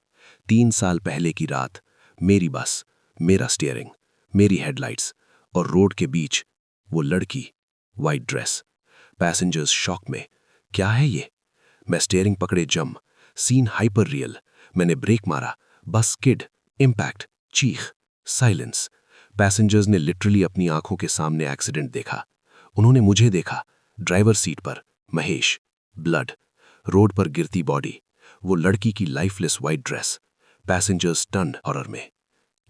3 साल पहले की रात, मेरी बस, मेरा स्टीयरिंग, मेरी हेडलाइट्स और रोड के बीच वो लड़की, वाइट ड्रेस। पैसेंजर्स शॉक में, क्या है ये? मैं स्टीयरिंग पकड़े जम, सीन हाइपर रियल। मैंने ब्रेक मारा, बस स्किड, इंपैक्ट, चीख, साइलेंस। पैसेंजर्स ने लिटरली अपनी आंखों के सामने एक्सीडेंट देखा। उन्होंने मुझे देखा, ड्राइवर सीट पर महेश, ब्लड, रोड पर गिरती बॉडी, वो लड़की की lifeless white dress. Passengers stunned horror में,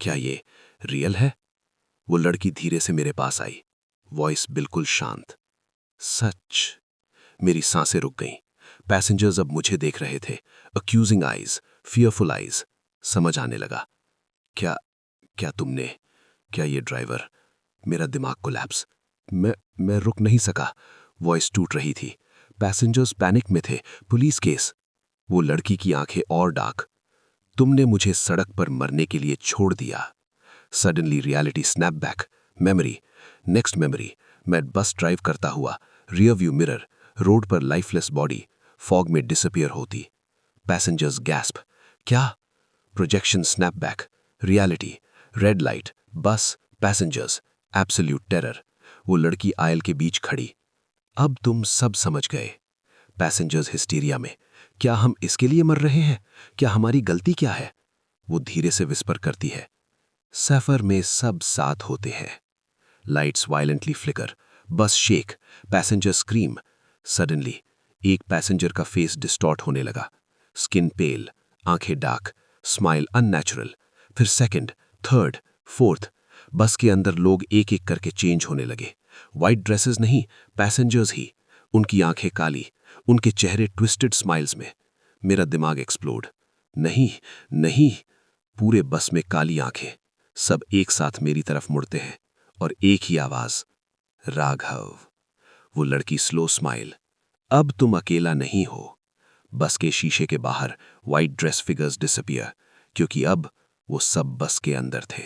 क्या ये रियल है? वो लड़की धीरे से मेरे पास आई, वॉइस बिल्कुल शांत, सच। मेरी सांसें रुक गईं। पैसेंजर्स अब मुझे देख रहे थे, अक्यूजिंग आईज, फियरफुल आईज। समझ आने लगा, क्या क्या तुमने, क्या ये ड्राइवर? मेरा दिमाग कोलैप्स। मैं रुक नहीं सका, वॉइस टूट रही थी। पैसेंजर्स पैनिक में थे, पुलिस केस। वो लड़की की आंखें और डार्क, तुमने मुझे सड़क पर मरने के लिए छोड़ दिया। Suddenly reality snap back, memory, next memory. मैं बस ड्राइव करता हुआ, रियर व्यू मिरर, रोड पर लाइफलेस बॉडी, फॉग में डिसअपियर होती। पैसेंजर्स गैस्प, क्या? Projection snap back, reality, red light, बस, पैसेंजर्स, एब्सोल्यूट टेरर। वो लड़की आयल के बीच खड़ी, अब तुम सब समझ गए। पैसेंजर्स हिस्टीरिया में, क्या हम इसके लिए मर रहे हैं? क्या हमारी गलती क्या है? वो धीरे से विस्पर करती है, सफर में सब साथ होते हैं। लाइट्स वायलेंटली फ्लिकर, बस शेक, पैसेंजर स्क्रीम। सडनली एक पैसेंजर का फेस डिस्टॉर्ट होने लगा, स्किन पेल, आंखें डार्क, स्माइल अननेचुरल। फिर सेकंड, थर्ड, फोर्थ। बस के अंदर लोग एक एक करके चेंज होने लगे। वाइट ड्रेसेस नहीं, पैसेंजर्स ही। उनकी आंखें काली, उनके चेहरे ट्विस्टेड स्माइल्स में। मेरा दिमाग एक्सप्लोड। नहीं नहीं, पूरे बस में काली आंखें, सब एक साथ मेरी तरफ मुड़ते हैं और एक ही आवाज, राघव। वो लड़की स्लो स्माइल, अब तुम अकेला नहीं हो। बस के शीशे के बाहर वाइट ड्रेस फिगर्स डिसअपियर, क्योंकि अब वो सब बस के अंदर थे।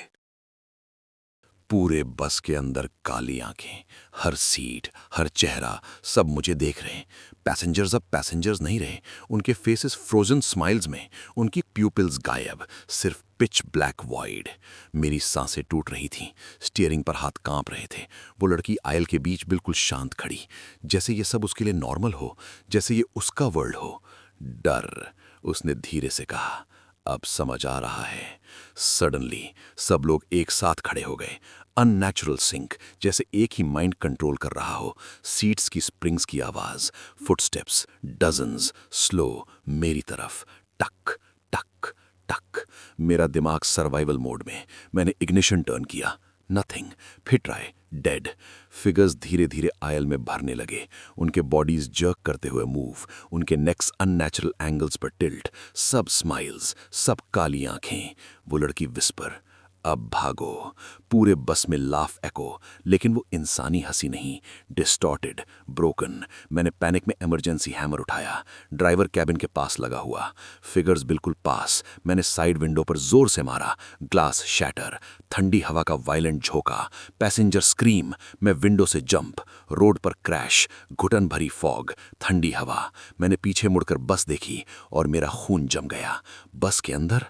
पूरे बस के अंदर काली आंखें, हर सीट, हर चेहरा, सब मुझे देख रहे हैं। पैसेंजर्स अब पैसेंजर्स नहीं रहे, उनके फेसेस फ्रोजन स्माइल्स में, उनकी प्यूपिल्स गायब, सिर्फ पिच ब्लैक वॉइड। मेरी सांसें टूट रही थीं, स्टीयरिंग पर हाथ कांप रहे थे। वो लड़की आयल के बीच बिल्कुल शांत खड़ी, जैसे ये सब उसके लिए नॉर्मल हो, जैसे ये उसका वर्ल्ड हो। डर, उसने धीरे से कहा, अब समझ आ रहा है। सडनली सब लोग एक साथ खड़े हो गए, अननेचुरल सिंक, जैसे एक ही माइंड कंट्रोल कर रहा हो। सीट्स की स्प्रिंग्स की आवाज, फुटस्टेप्स, डजन्स, स्लो, मेरी तरफ, टक टक टक। मेरा दिमाग सर्वाइवल मोड में। मैंने इग्निशन टर्न किया, नथिंग। फिर ट्राई, डेड। फिगर्स धीरे धीरे आयल में भरने लगे, उनके बॉडीज जर्क करते हुए मूव, उनके नेक्स अननेचुरल एंगल्स पर टिल्ट। सब स्माइल्स, सब काली आंखें। वो लड़की विस्पर, अब भागो। पूरे बस में लाफ एको, लेकिन वो इंसानी हंसी नहीं, डिस्टॉर्टेड, ब्रोकन। मैंने पैनिक में इमरजेंसी हैमर उठाया, ड्राइवर कैबिन के पास लगा हुआ, फिगर्स बिल्कुल पास। मैंने साइड विंडो पर जोर से मारा, ग्लास शैटर, ठंडी हवा का वायलेंट झोंका, पैसेंजर स्क्रीम। मैं विंडो से जंप, रोड पर क्रैश, घुटन भरी फॉग, ठंडी हवा। मैंने पीछे मुड़कर बस देखी और मेरा खून जम गया। बस के अंदर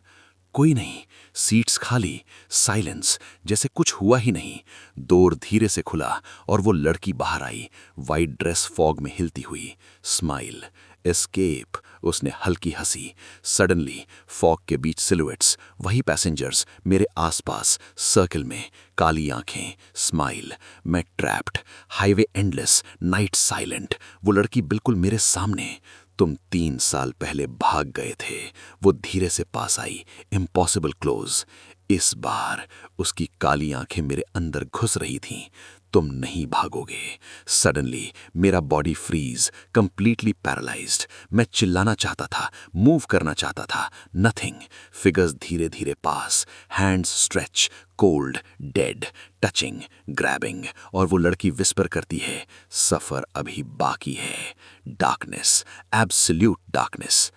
कोई नहीं, सीट्स खाली, साइलेंस, जैसे कुछ हुआ ही नहीं। डोर धीरे से खुला और वो लड़की बाहर आई, वाइट ड्रेस फॉग में हिलती हुई। स्माइल, एस्केप, उसने हल्की हंसी। सडनली फॉग के बीच सिलुएट्स, वही पैसेंजर्स मेरे आसपास, सर्कल में, काली आंखें। स्माइल, मैं trapped, highway endless, night silent, वो लड़की बिल्कुल मेरे सामने। तुम 3 साल पहले भाग गए थे। वो धीरे से पास आई, इम्पॉसिबल क्लोज। इस बार उसकी काली आंखें मेरे अंदर घुस रही थीं। तुम नहीं भागोगे। सडनली मेरा बॉडी फ्रीज, कंप्लीटली पैरालाइज्ड। मैं चिल्लाना चाहता था, मूव करना चाहता था, नथिंग। फिगर्स धीरे धीरे पास, hands stretch, cold, dead, touching, grabbing, और वो लड़की विस्पर करती है, सफर अभी बाकी है। Darkness, absolute darkness.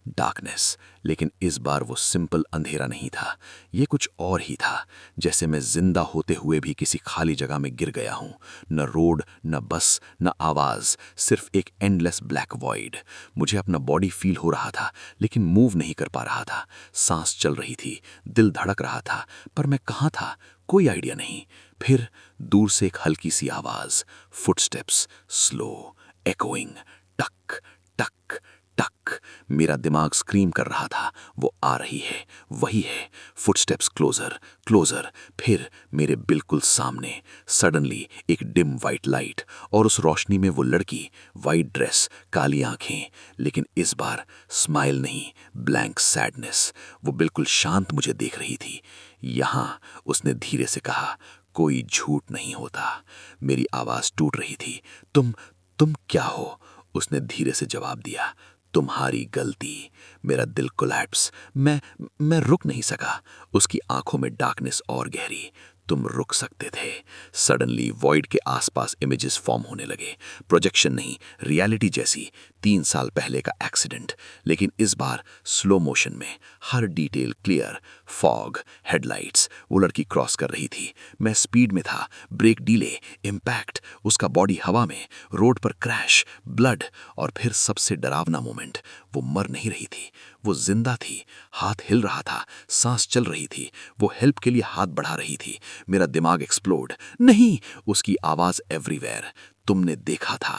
डार्कनेस, लेकिन इस बार वो सिंपल अंधेरा नहीं था, ये कुछ और ही था। जैसे मैं जिंदा होते हुए भी किसी खाली जगह में गिर गया हूं। न रोड, न बस, न आवाज, सिर्फ एक एंडलेस ब्लैक वॉइड। मुझे अपना बॉडी फील हो रहा था, लेकिन मूव नहीं कर पा रहा था। सांस चल रही थी, दिल धड़क रहा था, पर मैं कहाँ था, कोई आइडिया नहीं। फिर दूर से एक हल्की सी आवाज, फुटस्टेप्स, स्लो, एकोइंग, टक टक टक। मेरा दिमाग स्क्रीम कर रहा था, वो आ रही है, वही है। फुटस्टेप्स क्लोजर, क्लोजर, फिर मेरे बिल्कुल सामने। सडनली एक डिम वाइट लाइट, और उस रोशनी में वो लड़की, वाइट ड्रेस, काली आंखें, लेकिन इस बार स्माइल नहीं, ब्लैंक सैडनेस। वो बिल्कुल शांत मुझे देख रही थी। यहां, उसने धीरे से कहा, कोई झूठ नहीं होता। मेरी आवाज टूट रही थी। तुम क्या हो? उसने धीरे से जवाब दिया, तुम्हारी गलती। मेरा दिल कोलैप्स। मैं रुक नहीं सका। उसकी आंखों में डार्कनेस और गहरी। तुम रुक सकते थे। सडनली वॉइड के आसपास इमेजेस फॉर्म होने लगे, प्रोजेक्शन नहीं, रियलिटी जैसी। 3 साल पहले का एक्सीडेंट, लेकिन इस बार स्लो मोशन में, हर डिटेल क्लियर। फॉग, हेडलाइट्स, वो लड़की क्रॉस कर रही थी, मैं स्पीड में था, ब्रेक डीले, इम्पैक्ट, उसका बॉडी हवा में, रोड पर क्रैश, ब्लड, और फिर सबसे डरावना मोमेंट, वो मर नहीं रही थी, वो जिंदा थी। हाथ हिल रहा था, सांस चल रही थी, वो हेल्प के लिए हाथ बढ़ा रही थी। मेरा दिमाग एक्सप्लोड। नहीं, उसकी आवाज एवरीवेयर। तुमने देखा था।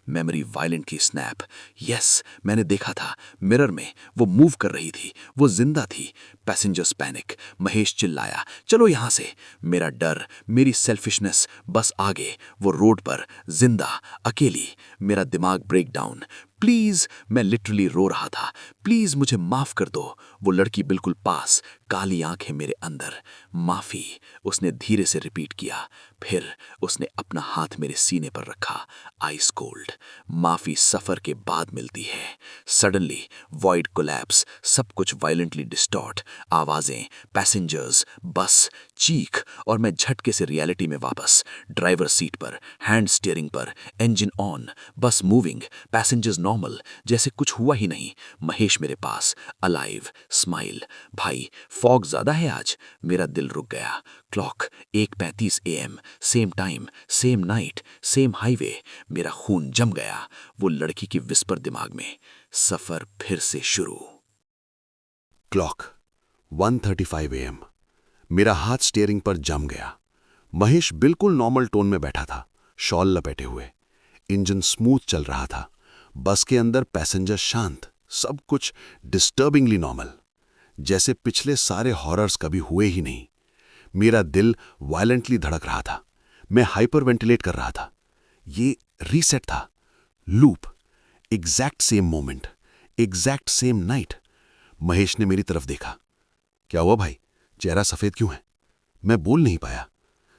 Memory violently snap. यस, मैंने देखा था। मिरर में वो मूव कर रही थी, वो जिंदा थी। Passengers panic. महेश चिल्लाया, चलो यहां से। मेरा डर, मेरी सेल्फिशनेस, बस आगे, वो रोड पर, जिंदा, अकेली। मेरा दिमाग ब्रेक डाउन। प्लीज, मैं लिटरली रो रहा था, प्लीज मुझे माफ कर दो। वो लड़की बिल्कुल पास, काली आंखें मेरे अंदर। माफी, उसने धीरे से रिपीट किया। फिर उसने अपना हाथ मेरे सीने पर रखा, आइस कोल्ड। माफी सफर के बाद मिलती है। सडनली वॉइड कोलैप्स, सब कुछ वायलेंटली डिस्टॉर्ट, आवाजें, पैसेंजर्स, बस, चीख, और मैं झटके से रियलिटी में वापस। ड्राइवर सीट पर, हैंड स्टीयरिंग पर, इंजन ऑन, बस मूविंग, पैसेंजर्स नॉर्मल, जैसे कुछ हुआ ही नहीं। महेश मेरे पास, अलाइव, स्माइल। भाई, फॉग ज्यादा है आज। मेरा दिल रुक गया। Clock 1:35 AM, same time, same night, same highway. मेरा खून जम गया। वो लड़की की विस्पर दिमाग में, सफर फिर से शुरू। Clock 1:35 AM। मेरा हाथ स्टीयरिंग पर जम गया। महेश बिल्कुल नॉर्मल टोन में बैठा था, शॉल लपेटे हुए। इंजन स्मूथ चल रहा था। बस के अंदर पैसेंजर शांत, सब कुछ डिस्टर्बिंगली नॉर्मल, जैसे पिछले सारे हॉरर्स कभी हुए ही नहीं। मेरा दिल वायलेंटली धड़क रहा था। मैं हाइपर वेंटिलेट कर रहा था। ये रीसेट था, loop, exact same moment, exact same night. Mahesh ने मेरी तरफ देखा। क्या हुआ भाई, चेहरा सफेद क्यों है? मैं बोल नहीं पाया।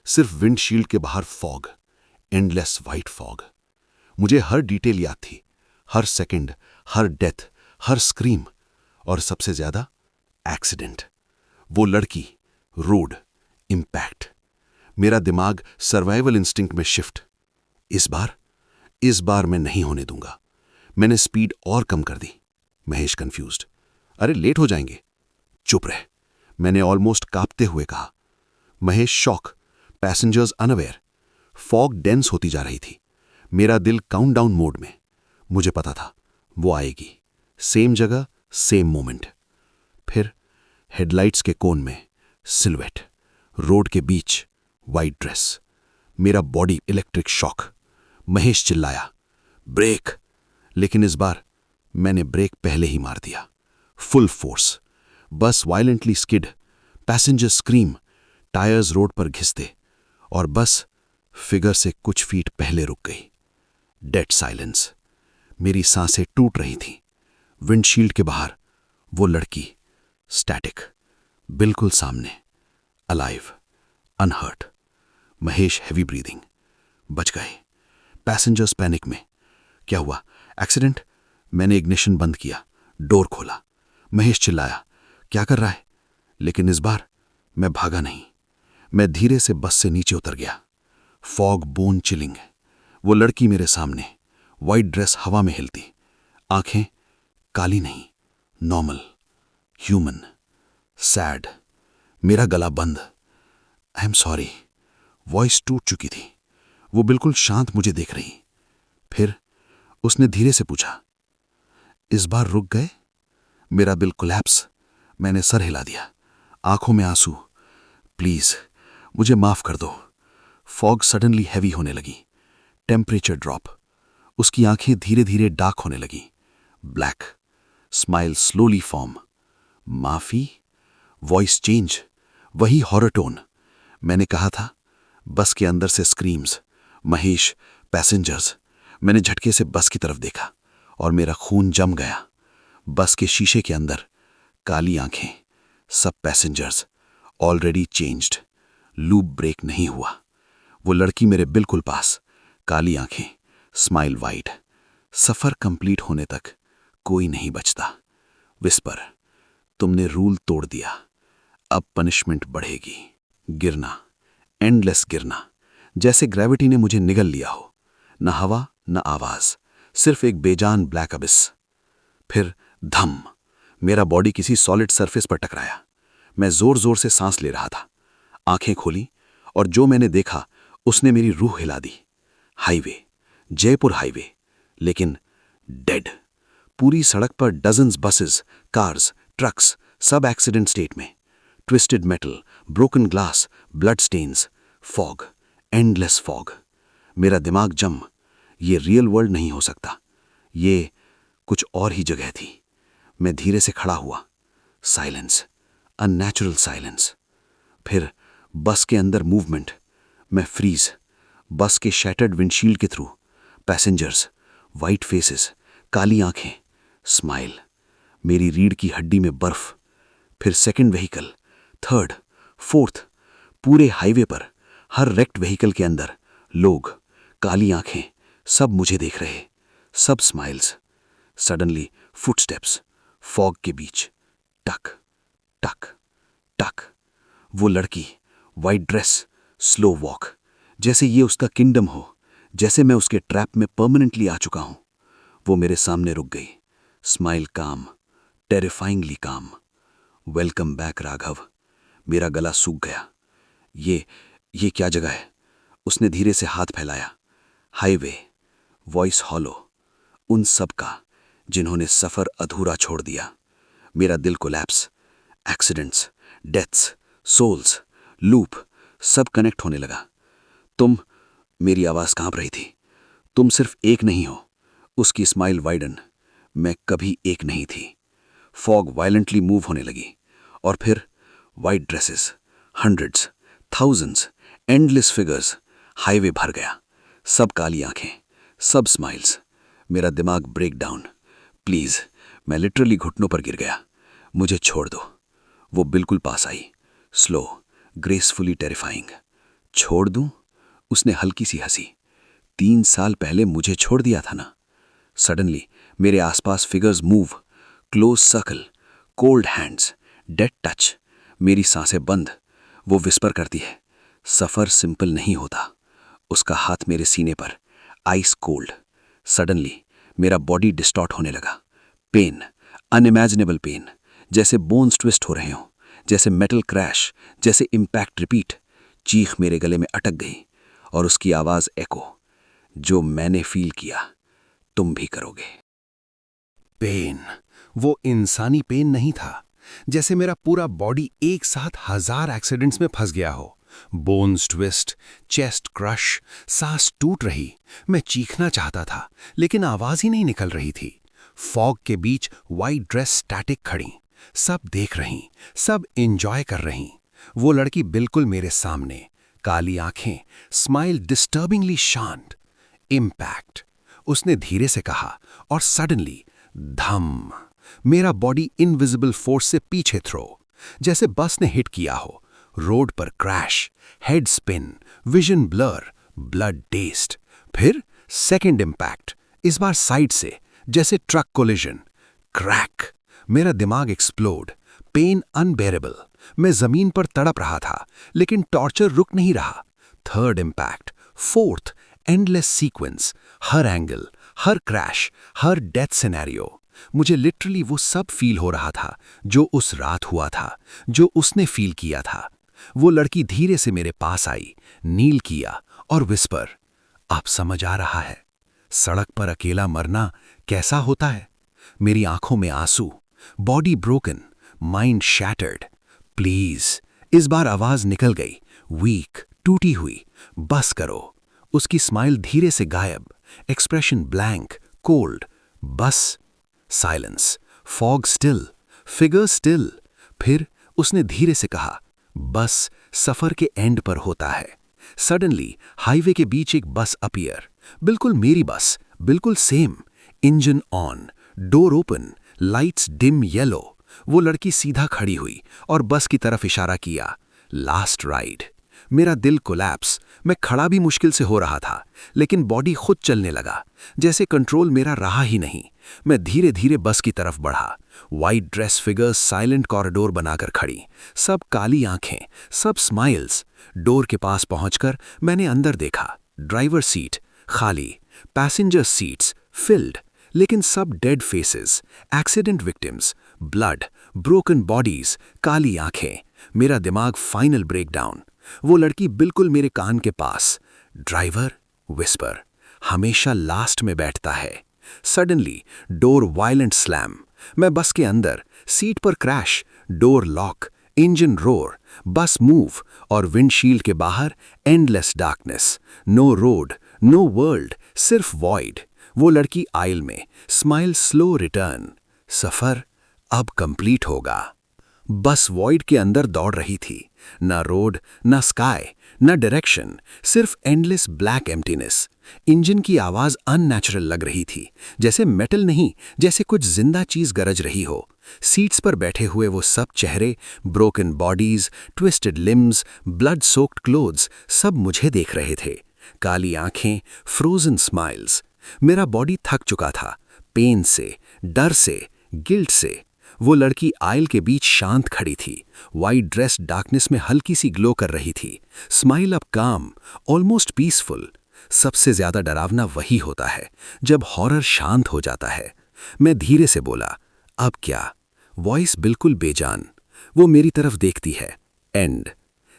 सिर्फ विंडशील्ड के बाहर फॉग, एंडलेस वाइट फॉग। मुझे हर डिटेल याद थी, हर सेकंड, हर डेथ, हर स्क्रीम, और सबसे ज्यादा एक्सीडेंट। वो लड़की, रोड, इंपैक्ट। मेरा दिमाग सर्वाइवल इंस्टिंक्ट में शिफ्ट। इस बार मैं नहीं होने दूंगा। मैंने स्पीड और कम कर दी। महेश कंफ्यूज्ड, अरे लेट हो जाएंगे। चुप रह, मैंने ऑलमोस्ट कांपते हुए कहा। Mahesh shock, passengers unaware. Fog dense होती जा रही थी। मेरा दिल काउंटडाउन मोड में। मुझे पता था वो आएगी, सेम जगह, सेम मोमेंट। फिर हेडलाइट्स के कोन में सिलवेट, रोड के बीच वाइट ड्रेस, मेरा बॉडी इलेक्ट्रिक शॉक। महेश चिल्लाया, ब्रेक! लेकिन इस बार मैंने ब्रेक पहले ही मार दिया। Full force. Bus violently skid, passenger scream, tyres road पर घिसते और बस फिगर से कुछ फीट पहले रुक गई। Dead silence. मेरी सांसें टूट रही थीं। विंडशील्ड के बाहर वो लड़की, स्टैटिक, बिल्कुल सामने, alive, unhurt. Mahesh heavy breathing. बच गए। पैसेंजर्स पैनिक में। क्या हुआ? एक्सीडेंट? मैंने इग्निशन बंद किया, डोर खोला। महेश चिल्लाया, क्या कर रहा है? लेकिन इस बार मैं भागा नहीं। मैं धीरे से बस से नीचे उतर गया। Fog bone chilling. वो लड़की मेरे सामने, वाइट ड्रेस हवा में हिलती, आंखें काली नहीं, नॉर्मल, ह्यूमन, सैड। मेरा गला बंद। I am sorry. वॉइस टूट चुकी थी। वो बिल्कुल शांत मुझे देख रही। फिर उसने धीरे से पूछा, इस बार रुक गए? मेरा दिल कोलैप्स। मैंने सर हिला दिया, आंखों में आंसू। प्लीज मुझे माफ कर दो। फॉग सडनली हैवी होने लगी। Temperature drop. उसकी आंखें धीरे धीरे डार्क होने लगी, ब्लैक। Smile slowly form. माफी? Voice change. वही हॉरर टोन। मैंने कहा था। बस के अंदर से स्क्रीम्स, महेश, पैसेंजर्स। मैंने झटके से बस की तरफ देखा और मेरा खून जम गया। बस के शीशे के अंदर काली आंखें, सब passengers already changed. Loop break नहीं हुआ। वो लड़की मेरे बिल्कुल पास, काली आंखें, स्माइल वाइड। सफर कंप्लीट होने तक कोई नहीं बचता। विस्पर, तुमने रूल तोड़ दिया, अब पनिशमेंट बढ़ेगी। गिरना, एंडलेस गिरना, जैसे ग्रेविटी ने मुझे निगल लिया हो। न हवा न आवाज, सिर्फ एक बेजान ब्लैक अबिस। फिर धम, मेरा बॉडी किसी सॉलिड सरफेस पर टकराया। मैं जोर जोर से सांस ले रहा था। आंखें खोली और जो मैंने देखा उसने मेरी रूह हिला दी। हाईवे, जयपुर हाईवे, लेकिन डेड। पूरी सड़क पर डजन्स बसेस, कार्स, ट्रक्स, सब एक्सीडेंट स्टेट में। Twisted metal, broken glass, blood stains, fog, endless fog. मेरा दिमाग जम। ये रियल वर्ल्ड नहीं हो सकता। ये कुछ और ही जगह थी। मैं धीरे से खड़ा हुआ। Silence, unnatural silence. फिर बस के अंदर मूवमेंट। मैं फ्रीज। बस के शैटर्ड विंडशील्ड के थ्रू पैसेंजर्स, वाइट फेसेस, काली आंखें, स्माइल। मेरी रीढ़ की हड्डी में बर्फ। फिर सेकंड व्हीकल, थर्ड, फोर्थ। पूरे हाईवे पर, हर रेक्ट व्हीकल के अंदर लोग, काली आंखें, सब मुझे देख रहे, सब स्माइल्स। सडनली फुटस्टेप्स, फॉग के बीच, टक टक टक। वो लड़की, वाइट ड्रेस, स्लो वॉक, जैसे ये उसका किंगडम हो, जैसे मैं उसके ट्रैप में परमानेंटली आ चुका हूं। वो मेरे सामने रुक गई, स्माइल काम, टेरिफाइंगली काम। Welcome back Raghav. मेरा गला सूख गया। ये क्या जगह है? उसने धीरे से हाथ फैलाया। हाईवे, वॉइस हॉलो, उन सब का जिन्होंने सफर अधूरा छोड़ दिया। मेरा दिल collapse. Accidents, deaths, souls, loop, सब कनेक्ट होने लगा। तुम, मेरी आवाज कांप रही थी, तुम सिर्फ एक नहीं हो। उसकी स्माइल वाइडन। मैं कभी एक नहीं थी। फॉग वायलेंटली मूव होने लगी और फिर white dresses, hundreds, thousands, endless figures. Highway भर गया, सब काली आंखें, सब स्माइल्स। मेरा दिमाग ब्रेक डाउन। प्लीज, मैं लिटरली घुटनों पर गिर गया। मुझे छोड़ दो। वो बिल्कुल पास आई, स्लो, ग्रेसफुली टेरिफाइंग। छोड़ दूं? उसने हल्की सी हंसी। 3 साल पहले मुझे छोड़ दिया था ना। सडनली मेरे आसपास figures move, close circle, cold hands, dead touch. मेरी सांसें बंद। वो विस्पर करती है, सफर सिंपल नहीं होता। उसका हाथ मेरे सीने पर, आइस कोल्ड। सडनली मेरा बॉडी डिस्टॉर्ट होने लगा। पेन, अनइमेजिनेबल पेन, जैसे बोन्स ट्विस्ट हो रहे हों, जैसे मेटल क्रैश, जैसे इम्पैक्ट रिपीट। चीख मेरे गले में अटक गई और उसकी आवाज एको, जो मैंने फील किया तुम भी करोगे। पेन, वो इंसानी पेन नहीं था, जैसे मेरा पूरा बॉडी एक साथ 1000 एक्सीडेंट्स में फंस गया हो। बोन्स ट्विस्ट, चेस्ट क्रश, सांस टूट रही। मैं चीखना चाहता था लेकिन आवाज ही नहीं निकल रही थी। फॉग के बीच वाइट ड्रेस स्टैटिक खड़ी, सब देख रहीं, सब एंजॉय कर रहीं। वो लड़की बिल्कुल मेरे सामने, काली आंखें, स्माइल डिस्टर्बिंगली शांत। इम्पैक्ट, उसने धीरे से कहा और सडनली धम, मेरा बॉडी इनविजिबल फोर्स से पीछे थ्रो, जैसे बस ने हिट किया हो। रोड पर crash, head spin, vision blur, blood taste. फिर सेकंड इम्पैक्ट, इस बार साइड से, जैसे ट्रक कोलिजन। क्रैक, मेरा दिमाग एक्सप्लोड, पेन अनबेरेबल। मैं जमीन पर तड़प रहा था लेकिन टॉर्चर रुक नहीं रहा। Third impact, fourth, endless sequence, हर एंगल, हर क्रैश, हर डेथ सिनेरियो। मुझे लिटरली वो सब फील हो रहा था जो उस रात हुआ था, जो उसने फील किया था। वो लड़की धीरे से मेरे पास आई, नील किया और विस्पर, अब समझ आ रहा है सड़क पर अकेला मरना कैसा होता है। मेरी आंखों में आंसू, body broken, mind shattered. Please, इस बार आवाज निकल गई, वीक, टूटी हुई, बस करो। उसकी स्माइल धीरे से गायब, एक्सप्रेशन ब्लैंक, कोल्ड। बस। Silence, fog still, figure still. फिर उसने धीरे से कहा, बस सफर के एंड पर होता है। सडनली हाईवे के बीच एक बस अपीयर, बिल्कुल मेरी बस, बिल्कुल same. Engine on, door open, lights dim yellow. वो लड़की सीधा खड़ी हुई और बस की तरफ इशारा किया, लास्ट राइड। मेरा दिल कोलैप्स, मैं खड़ा भी मुश्किल से हो रहा था लेकिन बॉडी खुद चलने लगा, जैसे कंट्रोल मेरा रहा ही नहीं। मैं धीरे धीरे बस की तरफ बढ़ा। White dress figures silent corridor बनाकर खड़ी, सब काली आंखें, सब स्माइल्स। डोर के पास पहुंचकर मैंने अंदर देखा। ड्राइवर सीट खाली, पैसेंजर सीट्स फिल्ड, लेकिन सब dead faces, accident victims, blood, broken bodies, काली आंखें। मेरा दिमाग फाइनल ब्रेकडाउन। वो लड़की बिल्कुल मेरे कान के पास। ड्राइवर, विस्पर, हमेशा लास्ट में बैठता है। Suddenly door violent slam. मैं बस के अंदर, सीट पर crash, door lock, engine roar, bus move और विंडशील्ड के बाहर endless darkness. No road, no world, सिर्फ वॉइड। वो लड़की आइल में, स्माइल स्लो रिटर्न। सफर अब कंप्लीट होगा। बस वॉइड के अंदर दौड़ रही थी, ना रोड, ना स्काई, ना डायरेक्शन, सिर्फ एंडलेस ब्लैक एम्प्टीनेस। इंजन की आवाज अननेचुरल लग रही थी, जैसे मेटल नहीं, जैसे कुछ जिंदा चीज गरज रही हो। सीट्स पर बैठे हुए वो सब चेहरे, broken bodies, twisted limbs, blood soaked clothes, सब मुझे देख रहे थे। काली आंखें, फ्रोजन स्माइल्स। मेरा बॉडी थक चुका था, पेन से, डर से, गिल्ट से। वो लड़की आयल के बीच शांत खड़ी थी, वाइट ड्रेस डार्कनेस में हल्की सी ग्लो कर रही थी, स्माइल अब काम, ऑलमोस्ट पीसफुल। सबसे ज्यादा डरावना वही होता है जब हॉरर शांत हो जाता है। मैं धीरे से बोला, अब क्या? वॉइस बिल्कुल बेजान। वो मेरी तरफ देखती है। एंड।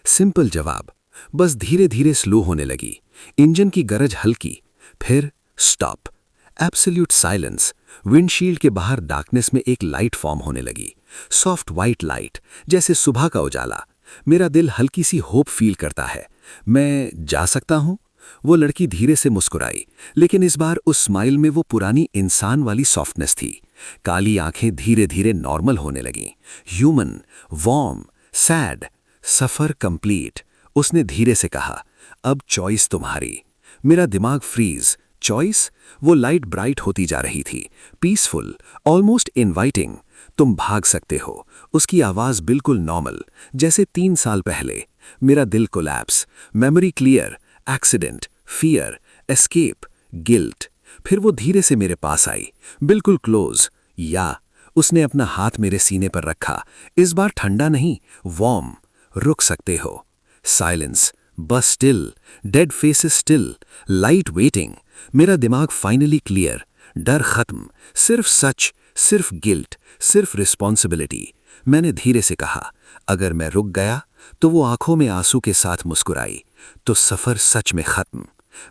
सिंपल जवाब। बस धीरे धीरे स्लो होने लगी, इंजन की गरज हल्की, फिर स्टॉप। Absolute silence. विंडशील्ड के बाहर डार्कनेस में एक लाइट फॉर्म होने लगी, सॉफ्ट वाइट लाइट, जैसे सुबह का उजाला। मेरा दिल हल्की सी होप फील करता है। मैं जा सकता हूं? वो लड़की धीरे से मुस्कुराई, लेकिन इस बार उस स्माइल में वो पुरानी इंसान वाली सॉफ्टनेस थी। काली आंखें धीरे धीरे नॉर्मल होने लगीं, ह्यूमन, वार्म, सैड। सफर कंप्लीट। उसने धीरे से कहा, अब चॉइस तुम्हारी। मेरा दिमाग फ्रीज। चॉइस? वो लाइट ब्राइट होती जा रही थी, पीसफुल, ऑलमोस्ट इनवाइटिंग। तुम भाग सकते हो। उसकी आवाज बिल्कुल नॉर्मल, जैसे 3 साल पहले। मेरा दिल collapse, memory clear, accident, fear, escape, guilt. फिर वो धीरे से मेरे पास आई, बिल्कुल क्लोज। या उसने अपना हाथ मेरे सीने पर रखा, इस बार ठंडा नहीं, वार्म। रुक सकते हो। साइलेंस, बस still, dead faces still, light waiting. मेरा दिमाग फाइनली क्लियर, डर खत्म, सिर्फ सच, सिर्फ गिल्ट, सिर्फ रिस्पॉन्सिबिलिटी। मैंने धीरे से कहा, अगर मैं रुक गया? तो वो आंखों में आंसू के साथ मुस्कुराई, तो सफर सच में खत्म।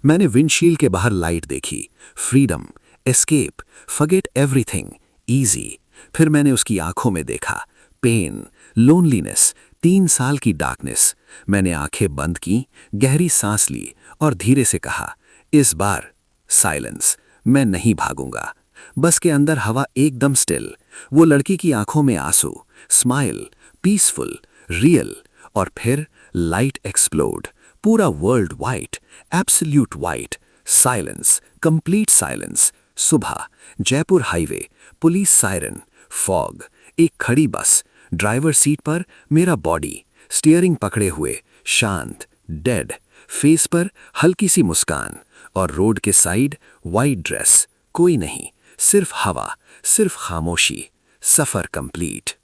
मैंने विंडशील्ड के बाहर लाइट देखी, freedom, escape, forget everything, easy. फिर मैंने उसकी आंखों में देखा, पेन, लोनलीनेस, 3 साल की डार्कनेस। मैंने आंखें बंद की, गहरी सांस ली और धीरे से कहा, इस बार साइलेंस। मैं नहीं भागूंगा। बस के अंदर हवा एकदम स्टिल। वो लड़की की आंखों में आंसू, स्माइल, पीसफुल, रियल। और फिर लाइट एक्सप्लोड। पूरा world white, absolute white. Silence, complete silence. सुबह, Jaipur highway, police siren, fog, एक खड़ी बस, ड्राइवर सीट पर मेरा बॉडी, स्टीयरिंग पकड़े हुए, शांत, डेड, फेस पर हल्की सी मुस्कान। और रोड के साइड वाइट ड्रेस, कोई नहीं, सिर्फ हवा, सिर्फ खामोशी। सफर कंप्लीट।